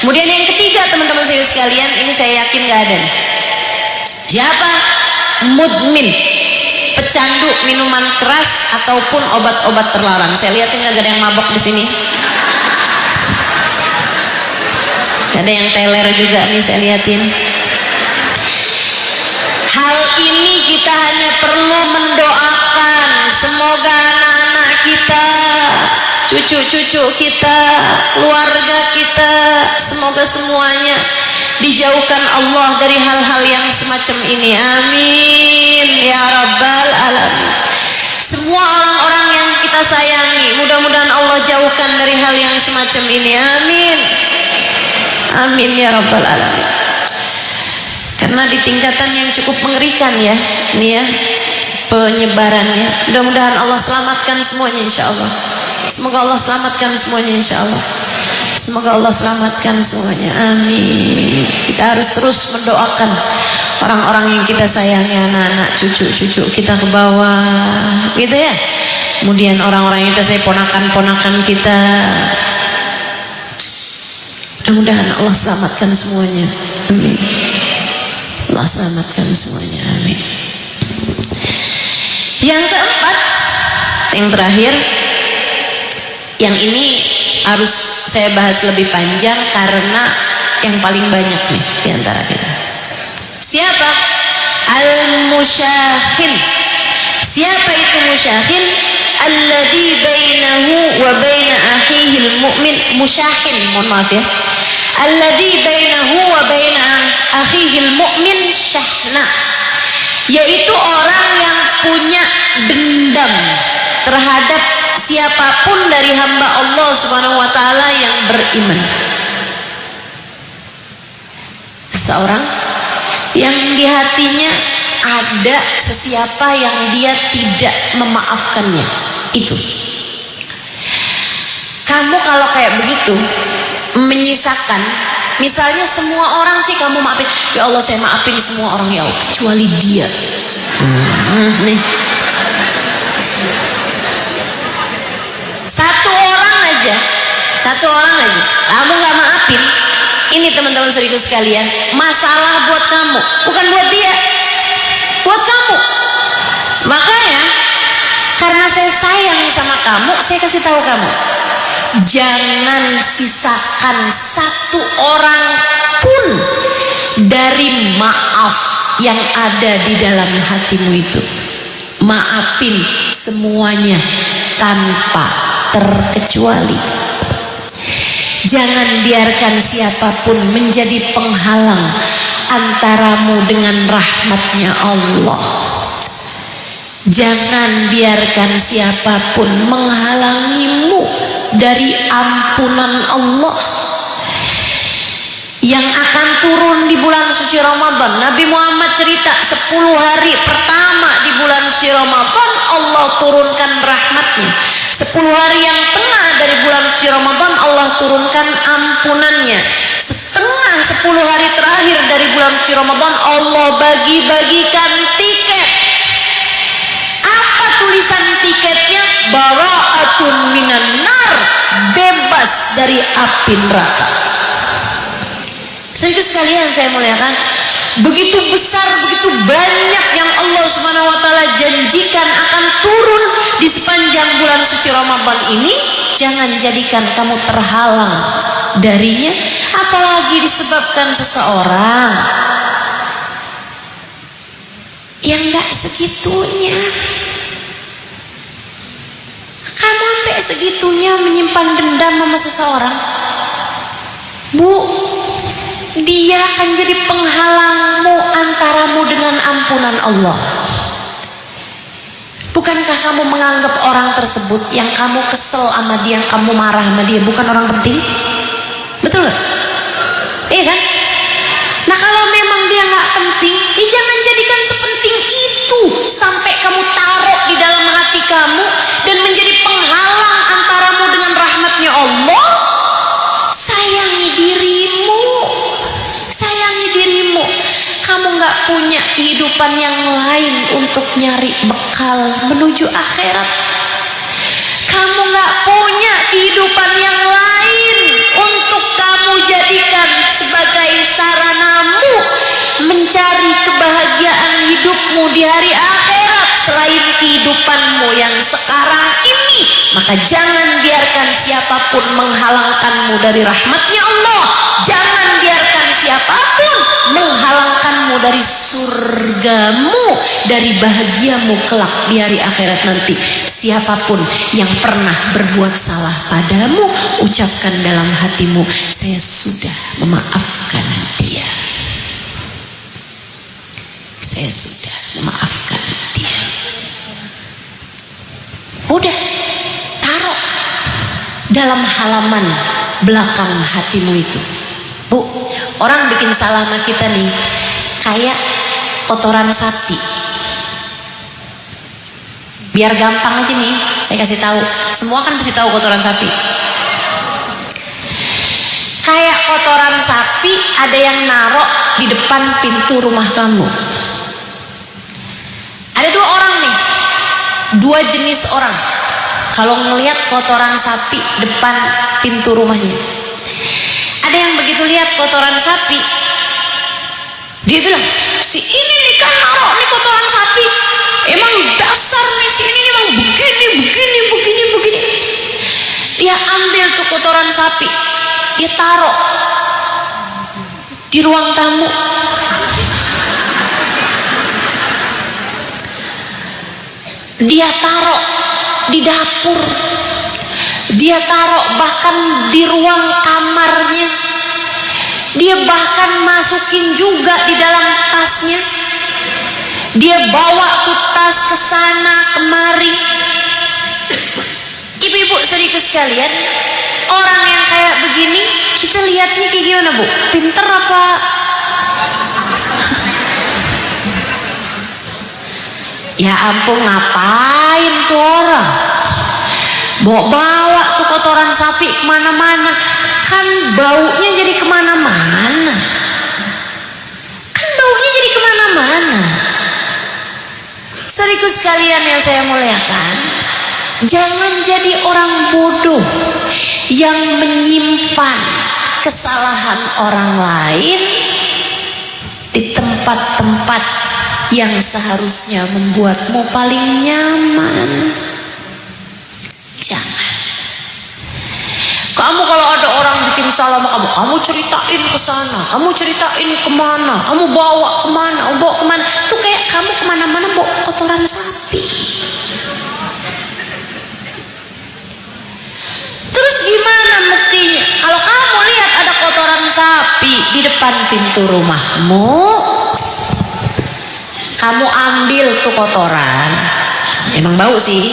Kemudian yang ketiga teman-teman saya sekalian, ini saya yakin nggak ada nih. Siapa? Mudmin, pecandu minuman keras ataupun obat-obat terlarang. Saya lihatin nggak ada yang mabok di sini. Ada yang teler juga nih, saya lihatin. Hal ini kita hanya perlu mendoakan, semoga anak-anak kita, cucu-cucu kita, keluarga kita, semoga semuanya dijauhkan Allah dari hal-hal yang semacam ini. Amin ya rabbal alamin. Semua orang-orang yang kita sayangi, mudah-mudahan Allah jauhkan dari hal yang semacam ini. Amin. Amin ya rabbal alamin. Karena di tingkatan yang cukup mengerikan ya, ini ya penyebarannya. Mudah-mudahan Allah selamatkan semuanya insya Allah. Semoga Allah selamatkan semuanya insya Allah. Semoga Allah selamatkan semuanya. Amin. Kita harus terus mendoakan orang-orang yang kita sayangi, anak-anak, cucu-cucu kita ke bawah, gitu ya. Kemudian orang-orang yang kita sayang, ponakan-ponakan kita. Mudah-mudahan Allah selamatkan semuanya. Amin. Allah selamatkan semuanya. Amin. Yang keempat, yang terakhir, yang ini harus saya bahas lebih panjang karena yang paling banyak nih di antara kita. Siapa? Al-musyahin. Siapa itu musyahin? Alladzi bainahu wa baina akhihil mu'min. Musyahin, mohon maaf ya. Alladzi bainahu wa baina akhihil mu'min syahna. Yaitu orang yang punya dendam terhadap siapapun dari hamba Allah Subhanahu wa taala yang beriman. Seorang yang di hatinya ada sesiapa yang dia tidak memaafkannya. Itu. Kamu kalau kayak begitu menyisakan, misalnya semua orang sih kamu maafin, ya Allah saya maafin semua orang ya Allah kecuali dia. Nih. Satu orang aja kamu gak maafin, ini teman-teman saudara sekalian, masalah buat kamu, bukan buat dia, buat kamu. Makanya karena saya sayang sama kamu, saya kasih tahu kamu, jangan sisakan satu orang pun dari maaf yang ada di dalam hatimu itu. Maafin semuanya tanpa terkecuali. Jangan biarkan siapapun menjadi penghalang antaramu dengan rahmatnya Allah. Jangan biarkan siapapun menghalangimu dari ampunan Allah yang akan turun di bulan suci Ramadan. Nabi Muhammad cerita 10 hari pertama di bulan suci Ramadan Allah turunkan rahmatnya. 10 hari yang tengah dari bulan suci Ramadan Allah turunkan ampunannya. Setengah 10 hari terakhir dari bulan suci Ramadan Allah bagi-bagikan tiket. Apa tulisan tiketnya? Bara'atun minan nar, bebas dari api neraka. Saudara sekalian saya muliakan, begitu besar, begitu banyak yang Allah Subhanahu wa taala janjikan akan turun di sepanjang bulan suci Ramadan ini. Jangan jadikan kamu terhalang darinya, apalagi disebabkan seseorang yang gak segitunya. Kamu sampai sampai segitunya menyimpan dendam sama seseorang? Bu, dia akan jadi penghalangmu antaramu dengan ampunan Allah. Bukankah kamu menganggap orang tersebut yang kamu kesel sama dia, yang kamu marah sama dia, bukan orang penting? Betul gak? Iya kan? Nah kalau memang dia gak penting, ya jangan jadikan sepenting itu sampai kamu taruh di dalam hati kamu dan menjadi penghalang antaramu dengan rahmatnya Allah. Sayangi dirimu, sayangi dirimu. Kamu gak punya kehidupan yang lain untuk nyari bekal menuju akhirat. Kamu gak punya kehidupan yang lain untuk kamu jadikan sebagai saranamu mencari kebahagiaan hidupmu di hari akhirat selain kehidupanmu yang sekarang ini. Maka jangan biarkan siapapun menghalangkanmu dari rahmatnya Allah. Jangan biarkan siapapun menghalangkanmu dari surgamu, dari bahagiamu kelak di hari akhirat nanti. Siapapun yang pernah berbuat salah padamu, ucapkan dalam hatimu, saya sudah memaafkan dia. Saya sudah memaafkan dia. Udah, taruh dalam halaman belakang hatimu itu. Bu, orang bikin salah sama kita nih kayak kotoran sapi. Biar gampang aja nih, saya kasih tahu. Semua kan pasti tahu kotoran sapi. Kayak kotoran sapi ada yang narok di depan pintu rumah kamu. Ada dua orang nih, dua jenis orang kalau ngelihat kotoran sapi depan pintu rumahnya. Ada yang begitu lihat kotoran sapi, dia bilang, si ini nih kan naruh nih kotoran sapi, emang dasar nih si ini emang begini. Dia ambil tuh kotoran sapi, dia taruh di ruang tamu. Dia taruh di dapur. Dia taruh bahkan di ruang kamarnya. Dia bahkan masukin juga di dalam tasnya. Dia bawa tuh tas ke sana kemari. Ibu-ibu saudaraku sekalian, orang yang kayak begini kita lihatnya kayak gimana, Bu? Pinter apa? Ya ampun, ngapain tuh orang bawa tuh kotoran sapi kemana-mana? Kan baunya jadi kemana-mana. Saudaraku sekalian yang saya muliakan, jangan jadi orang bodoh yang menyimpan kesalahan orang lain di tempat-tempat yang seharusnya membuatmu paling nyaman. Jangan. Kamu kalau ada orang bikin salah sama kamu ceritain ke sana, kamu ceritain kemana, kamu bawa kemana, tuh kayak kamu kemana-mana bawa kotoran sapi. Terus gimana mestinya kalau kamu lihat ada kotoran sapi di depan pintu rumahmu? Kamu ambil tuh kotoran, emang bau sih,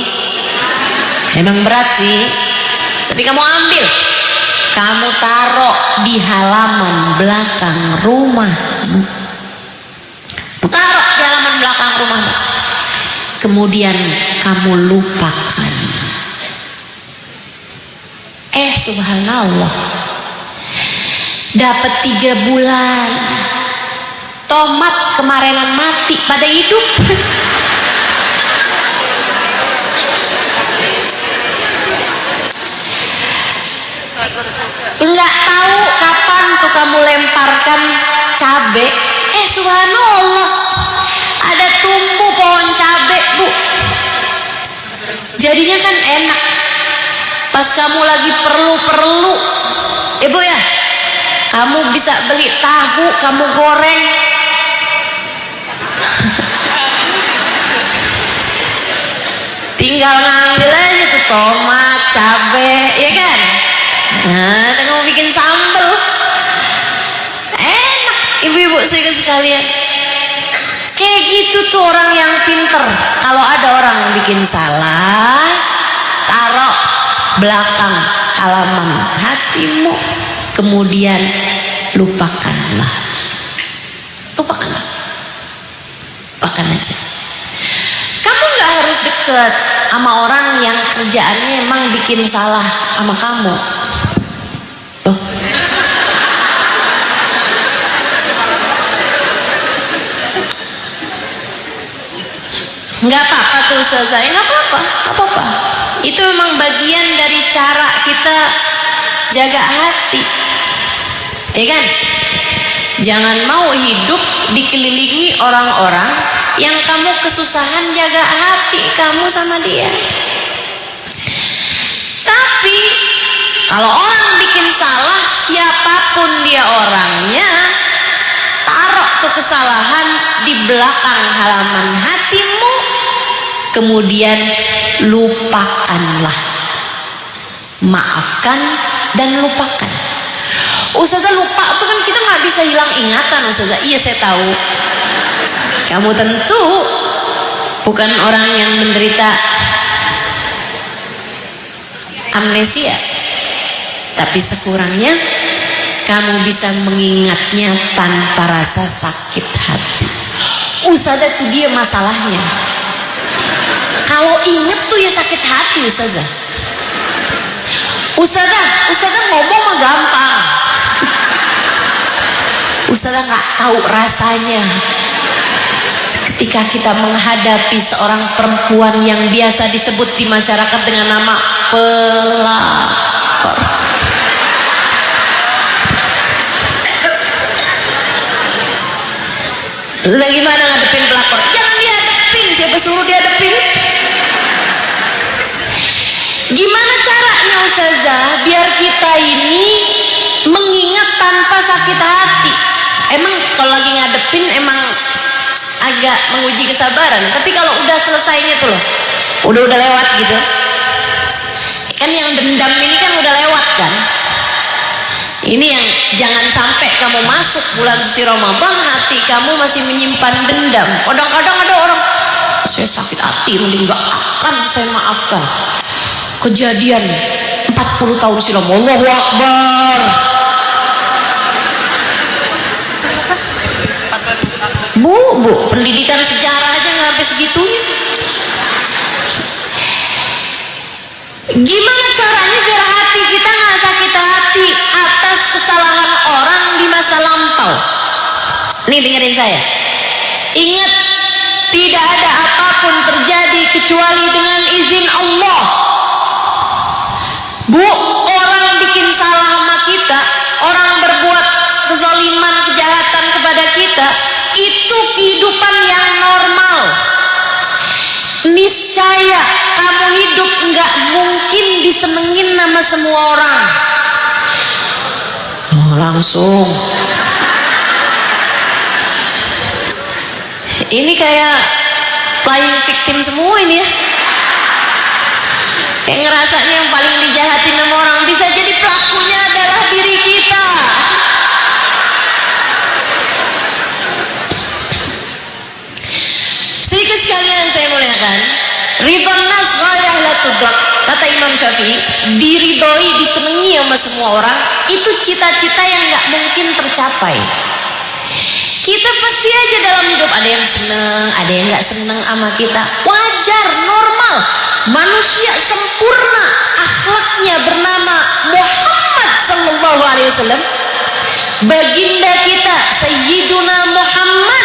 emang berat sih, tapi kamu ambil, kamu taruh di halaman belakang rumahmu. Taruh di halaman belakang rumahmu. Kemudian kamu lupakan. Subhanallah, dapat 3 bulan. Tomat kemarinan mati pada hidup. Enggak tahu kapan tuh kamu lemparkan cabe. Subhanallah, ada tumbuh pohon cabe, Bu. Jadinya kan enak. Pas kamu lagi perlu, Bu ya, kamu bisa beli tahu, kamu goreng. Tinggal ngambil aja tuh tomat, sekalian, kayak gitu tuh orang yang pinter. Kalau ada orang bikin salah, taruh belakang halaman hatimu, kemudian lupakanlah. Lupakanlah. Lupakan aja. Kamu gak harus deket sama orang yang kerjaannya emang bikin salah sama kamu. Loh. Nggak apa-apa tuh Ustazah, nggak apa-apa. Itu memang bagian dari cara kita jaga hati, ya kan? Jangan mau hidup dikelilingi orang-orang yang kamu kesusahan jaga hati kamu sama dia. Tapi kalau orang bikin salah, siapapun dia orangnya, taruh tuh kesalahan di belakang halaman hatimu, kemudian lupakanlah. Maafkan dan lupakan. Ustazah, lupa tuh kan kita nggak bisa hilang ingatan Ustazah. Iya saya tahu. Kamu tentu bukan orang yang menderita amnesia, tapi sekurangnya kamu bisa mengingatnya tanpa rasa sakit hati. Ustazah, itu dia masalahnya. Kalau inget tuh ya sakit hati Ustazah. Ustazah ngomong mah gampang. Ustazah nggak tahu rasanya ketika kita menghadapi seorang perempuan yang biasa disebut di masyarakat dengan nama pelakor. Lah gimana ngadepin pelakor? Jangan dihadepin, siapa suruh dihadepin? Gimana caranya Ustazah biar kita ini mengingat tanpa sakit hati? Emang kalau lagi ngadepin emang agak menguji kesabaran, tapi kalau udah selesainya tuh loh, udah lewat gitu kan, yang dendam ini kan udah lewat kan. Ini yang jangan sampai kamu masuk bulan suci Ramadan hati kamu masih menyimpan dendam. Kadang-kadang ada orang, saya sakit hati mending gak akan saya maafkan. Kejadian 40 tahun silam, Allahu Akbar. Bu, pendidikan sejarah aja nggak sampai segitunya. Gimana caranya biar hati kita nggak sakit hati atas kesalahan orang di masa lampau? Nih dengerin saya. Ingat, tidak ada apapun terjadi kecuali dengan izin Allah. Bu, orang bikin salah sama kita, orang berbuat kezaliman, kejahatan kepada kita, itu kehidupan yang normal. Niscaya kamu hidup nggak mungkin disenengin sama semua orang. Oh, langsung. Ini kayak playing victim semua ini ya. Kayak ngerasanya yang paling dijahatin sama orang, bisa jadi pelakunya adalah diri kita. Sedikit sekalian saya muliakan, ridwan nas ghayah la tudrak, kata Imam Syafi'i, diridhoi, disenangi sama semua orang itu cita-cita yang nggak mungkin tercapai. Kita pasti aja dalam hidup ada yang seneng, ada yang nggak seneng sama kita, wajar, normal. Manusia sempurna, akhlaknya bernama Muhammad sallallahu alaihi wasallam, baginda kita Sayyiduna Muhammad.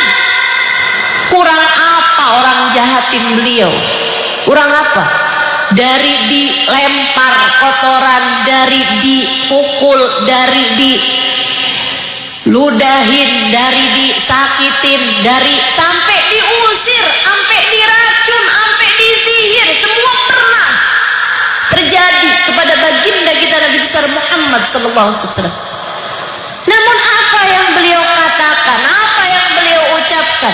Kurang apa orang jahatin beliau? Kurang apa? Dari dilempar kotoran, dari dipukul, dari diludahin, dari disakitin, dari sampai diusir, sampai diracun, sampai disihir, semua pernah terjadi kepada baginda kita Nabi besar Muhammad sallallahu alaihi wasallam. Namun apa yang beliau katakan, apa yang beliau ucapkan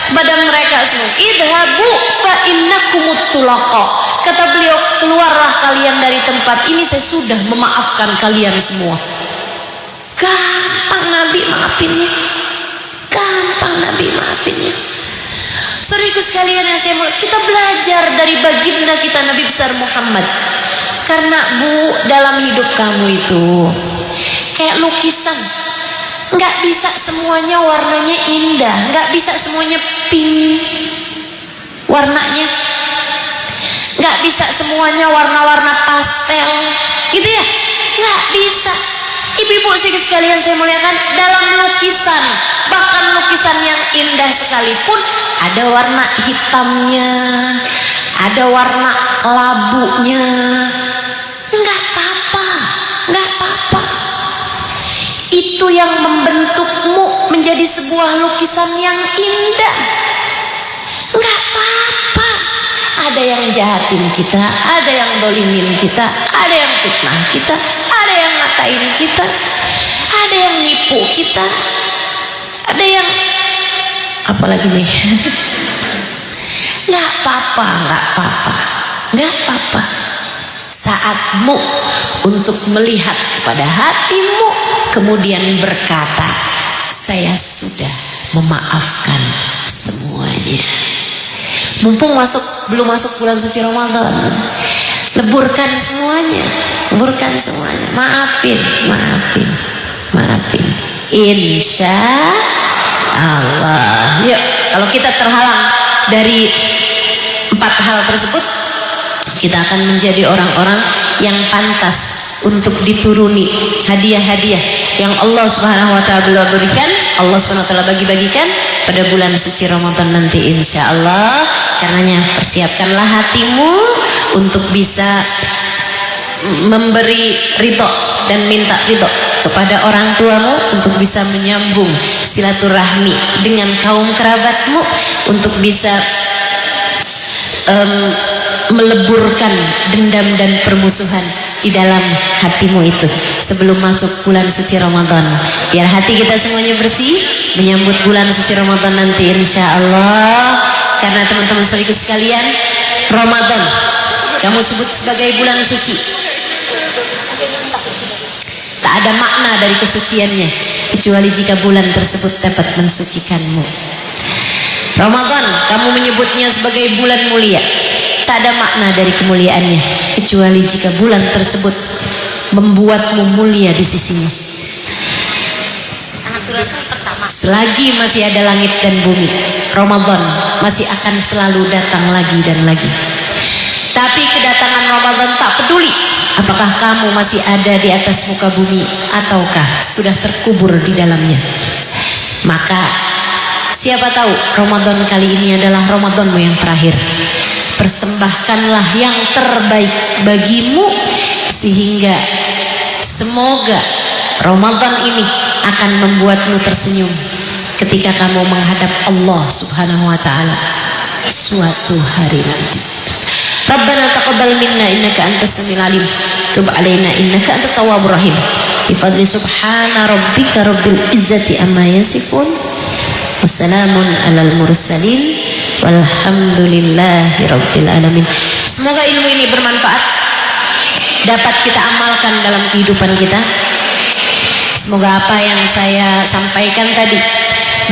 kepada mereka semua? Idhabu fa innakumut tulaqa. Kata beliau, keluarlah kalian dari tempat ini, saya sudah memaafkan kalian semua. Gampang Nabi maafinnya. Gampang Nabi maafinnya. Saudaraku sekalian yang saya mulai, kita belajar dari baginda kita Nabi besar Muhammad. Karena Bu, dalam hidup kamu itu kayak lukisan, nggak bisa semuanya warnanya indah, nggak bisa semuanya pink warnanya, nggak bisa semuanya warna-warna pastel, gitu ya, nggak bisa. Ibu-ibu sedikit sekalian saya muliakan, dalam lukisan, bahkan lukisan yang indah sekalipun ada warna hitamnya, ada warna kelabunya, nggak apa-apa, nggak apa-apa. Itu yang membentukmu menjadi sebuah lukisan yang indah, nggak apa-apa. Ada yang jahatin kita, ada yang dolimin kita, ada yang fitnah kita, ada yang ngatain kita, ada yang nipu kita, ada yang apalagi nih. Nggak apa-apa, nggak apa-apa, nggak apa-apa. Saatmu untuk melihat kepada hatimu, kemudian berkata, saya sudah memaafkan semuanya. Mumpung belum masuk bulan suci Ramadan, leburkan semuanya, leburkan semuanya, maafin, maafin, maafin. Insya Allah. Yuk, kalau kita terhalang dari 4 hal tersebut, kita akan menjadi orang-orang yang pantas untuk dituruni hadiah-hadiah yang Allah Subhanahu wa taala berikan, Allah Subhanahu wa taala bagi-bagikan pada bulan suci Ramadan nanti insya Allah. Karenanya persiapkanlah hatimu untuk bisa memberi ridho dan minta ridho kepada orang tuamu, untuk bisa menyambung silaturahmi dengan kaum kerabatmu, untuk bisa meleburkan dendam dan permusuhan di dalam hatimu itu sebelum masuk bulan suci Ramadan. Biar hati kita semuanya bersih menyambut bulan suci Ramadan nanti insya Allah. Karena teman-teman saudaraku sekalian, Ramadan kamu sebut sebagai bulan suci, tak ada makna dari kesuciannya kecuali jika bulan tersebut dapat mensucikanmu. Ramadan kamu menyebutnya sebagai bulan mulia, tak ada makna dari kemuliaannya kecuali jika bulan tersebut membuatmu mulia di sisinya. Selagi masih ada langit dan bumi, Ramadan masih akan selalu datang lagi dan lagi. Tapi kedatangan Ramadan tak peduli apakah kamu masih ada di atas muka bumi ataukah sudah terkubur di dalamnya. Maka siapa tahu Ramadan kali ini adalah Ramadanmu yang terakhir. Persembahkanlah yang terbaik bagimu, sehingga semoga Ramadan ini akan membuatmu tersenyum ketika kamu menghadap Allah Subhanahu wa taala suatu hari nanti. Rabbana taqabbal minna innaka antas samiul alim, tub alaina innaka antat tawwabur rahim. Bi fadli subhana rabbika rabbil izzati amma yasifun. Wassalamun alal mursalin walhamdulillahi rabbil alamin. Semoga ilmu ini bermanfaat, dapat kita amalkan dalam kehidupan kita. Semoga apa yang saya sampaikan tadi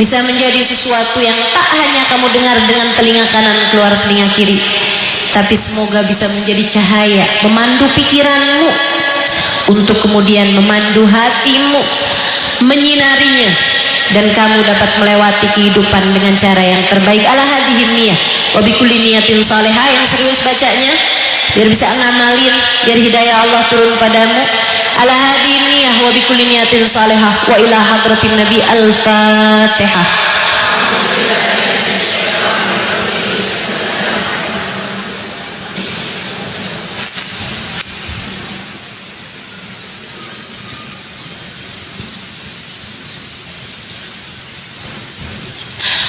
bisa menjadi sesuatu yang tak hanya kamu dengar dengan telinga kanan keluar telinga kiri, tapi semoga bisa menjadi cahaya memandu pikiranmu untuk kemudian memandu hatimu, menyinarinya, dan kamu dapat melewati kehidupan dengan cara yang terbaik. Ala hadhihi niyah wa bikulli niyatin salihah, yang serius bacanya biar bisa ngamalin, biar hidayah Allah turun padamu. Ala hadhihi niyah wa bikulli niyatin salihah wa ila hadratin nabi. Al-Fatihah.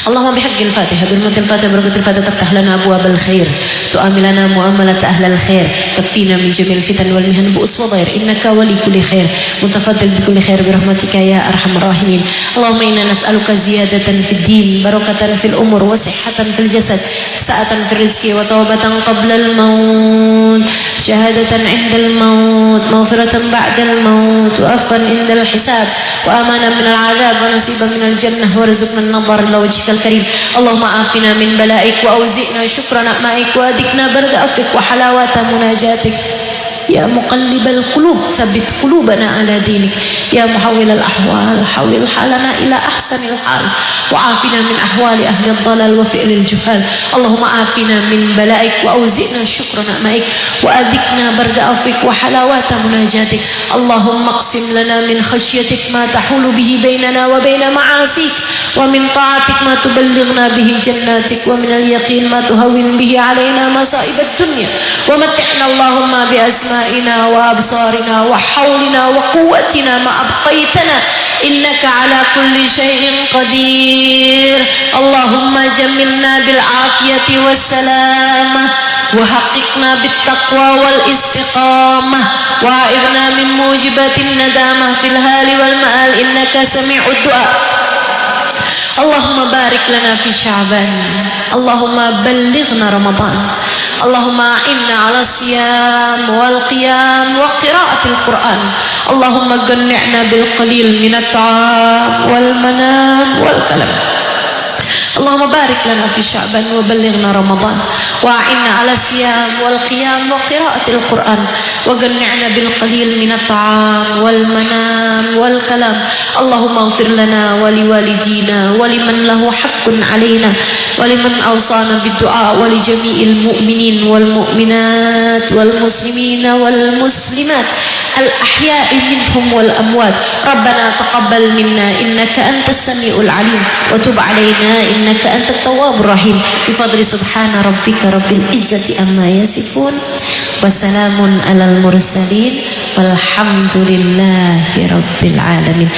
اللهم بحق الفاتحة برمة الفاتحة بركة الفاتحة تفتح لنا أبواب الخير، تؤملنا معاملة أهل الخير، تكفينا من جميع الفتن والمهن بؤس وضير، إنك ولي كل خير متفضل بكل خير برحمتك يا أرحم الراحمين. اللهم إنا نسألك زيادة في الدين، بركة في الأمور، وصحة في الجسد، سعة في الرزق، وتوبة قبل الموت، شهادة عند الموت، مغفرة بعد الموت وعفوا عند الحساب وأمانا من العذاب ونصيبا من الجنة وارزقنا النظر إلى وجهك الكريم. اللهم عافنا من بلائك وأوزئنا شكر نعمائك وأذقنا برد عفوك وحلاوة مناجاتك. يا مقلب القلوب ثبت قلوبنا على دينك. يا محول الأحوال حول حالنا إلى أحسن الحال وعافنا من أحوال أهل الضلال وفعل الجهال. اللهم عافنا من بلائك وأوزئنا شكر نعمائك وأذقنا برد عفوك وحلاوة مناجاتك. اللهم اقسم لنا من خشيتك ما تحول به بيننا وبين معاصيك ومن طاعتك ما تبلغنا به جناتك ومن اليقين ما تهون به علينا مصائب الدنيا ومتعنا اللهم بأسمائنا وأبصارنا وحولنا وقوتنا ما أبقيتنا إنك على كل شيء قدير. اللهم جملنا بالعافية والسلامة وحققنا بالتقوى والاستقامة وأعذنا من موجبات الندامة في الهال والمآل إنك سميع الدعاء. اللهم بارك لنا في شعبان. اللهم بلغنا رمضان. اللهم أعنا على الصيام والقيام وقراءة القرآن. اللهم قنعنا بالقليل من الطعام والمنام والكلام. اللهم بارك لنا في شعبان وبلغنا رمضان وأعنا على الصيام والقيام وقراءة القرآن وقنعنا بالقليل من الطعام والمنام والكلام. اللهم اغفر لنا ولوالدينا ولمن له حق علينا ولمن أوصانا بالدعاء ولجميع المؤمنين والمؤمنات والمسلمين والمسلمات الأحياء منهم والأموات. ربنا تقبل منا إنك أنت السميع العليم وتب علينا إنك أنت التواب الرحيم. بفضل سبحان ربك رب العزة أما يصفون وسلام على المرسلين والحمد لله رب العالمين.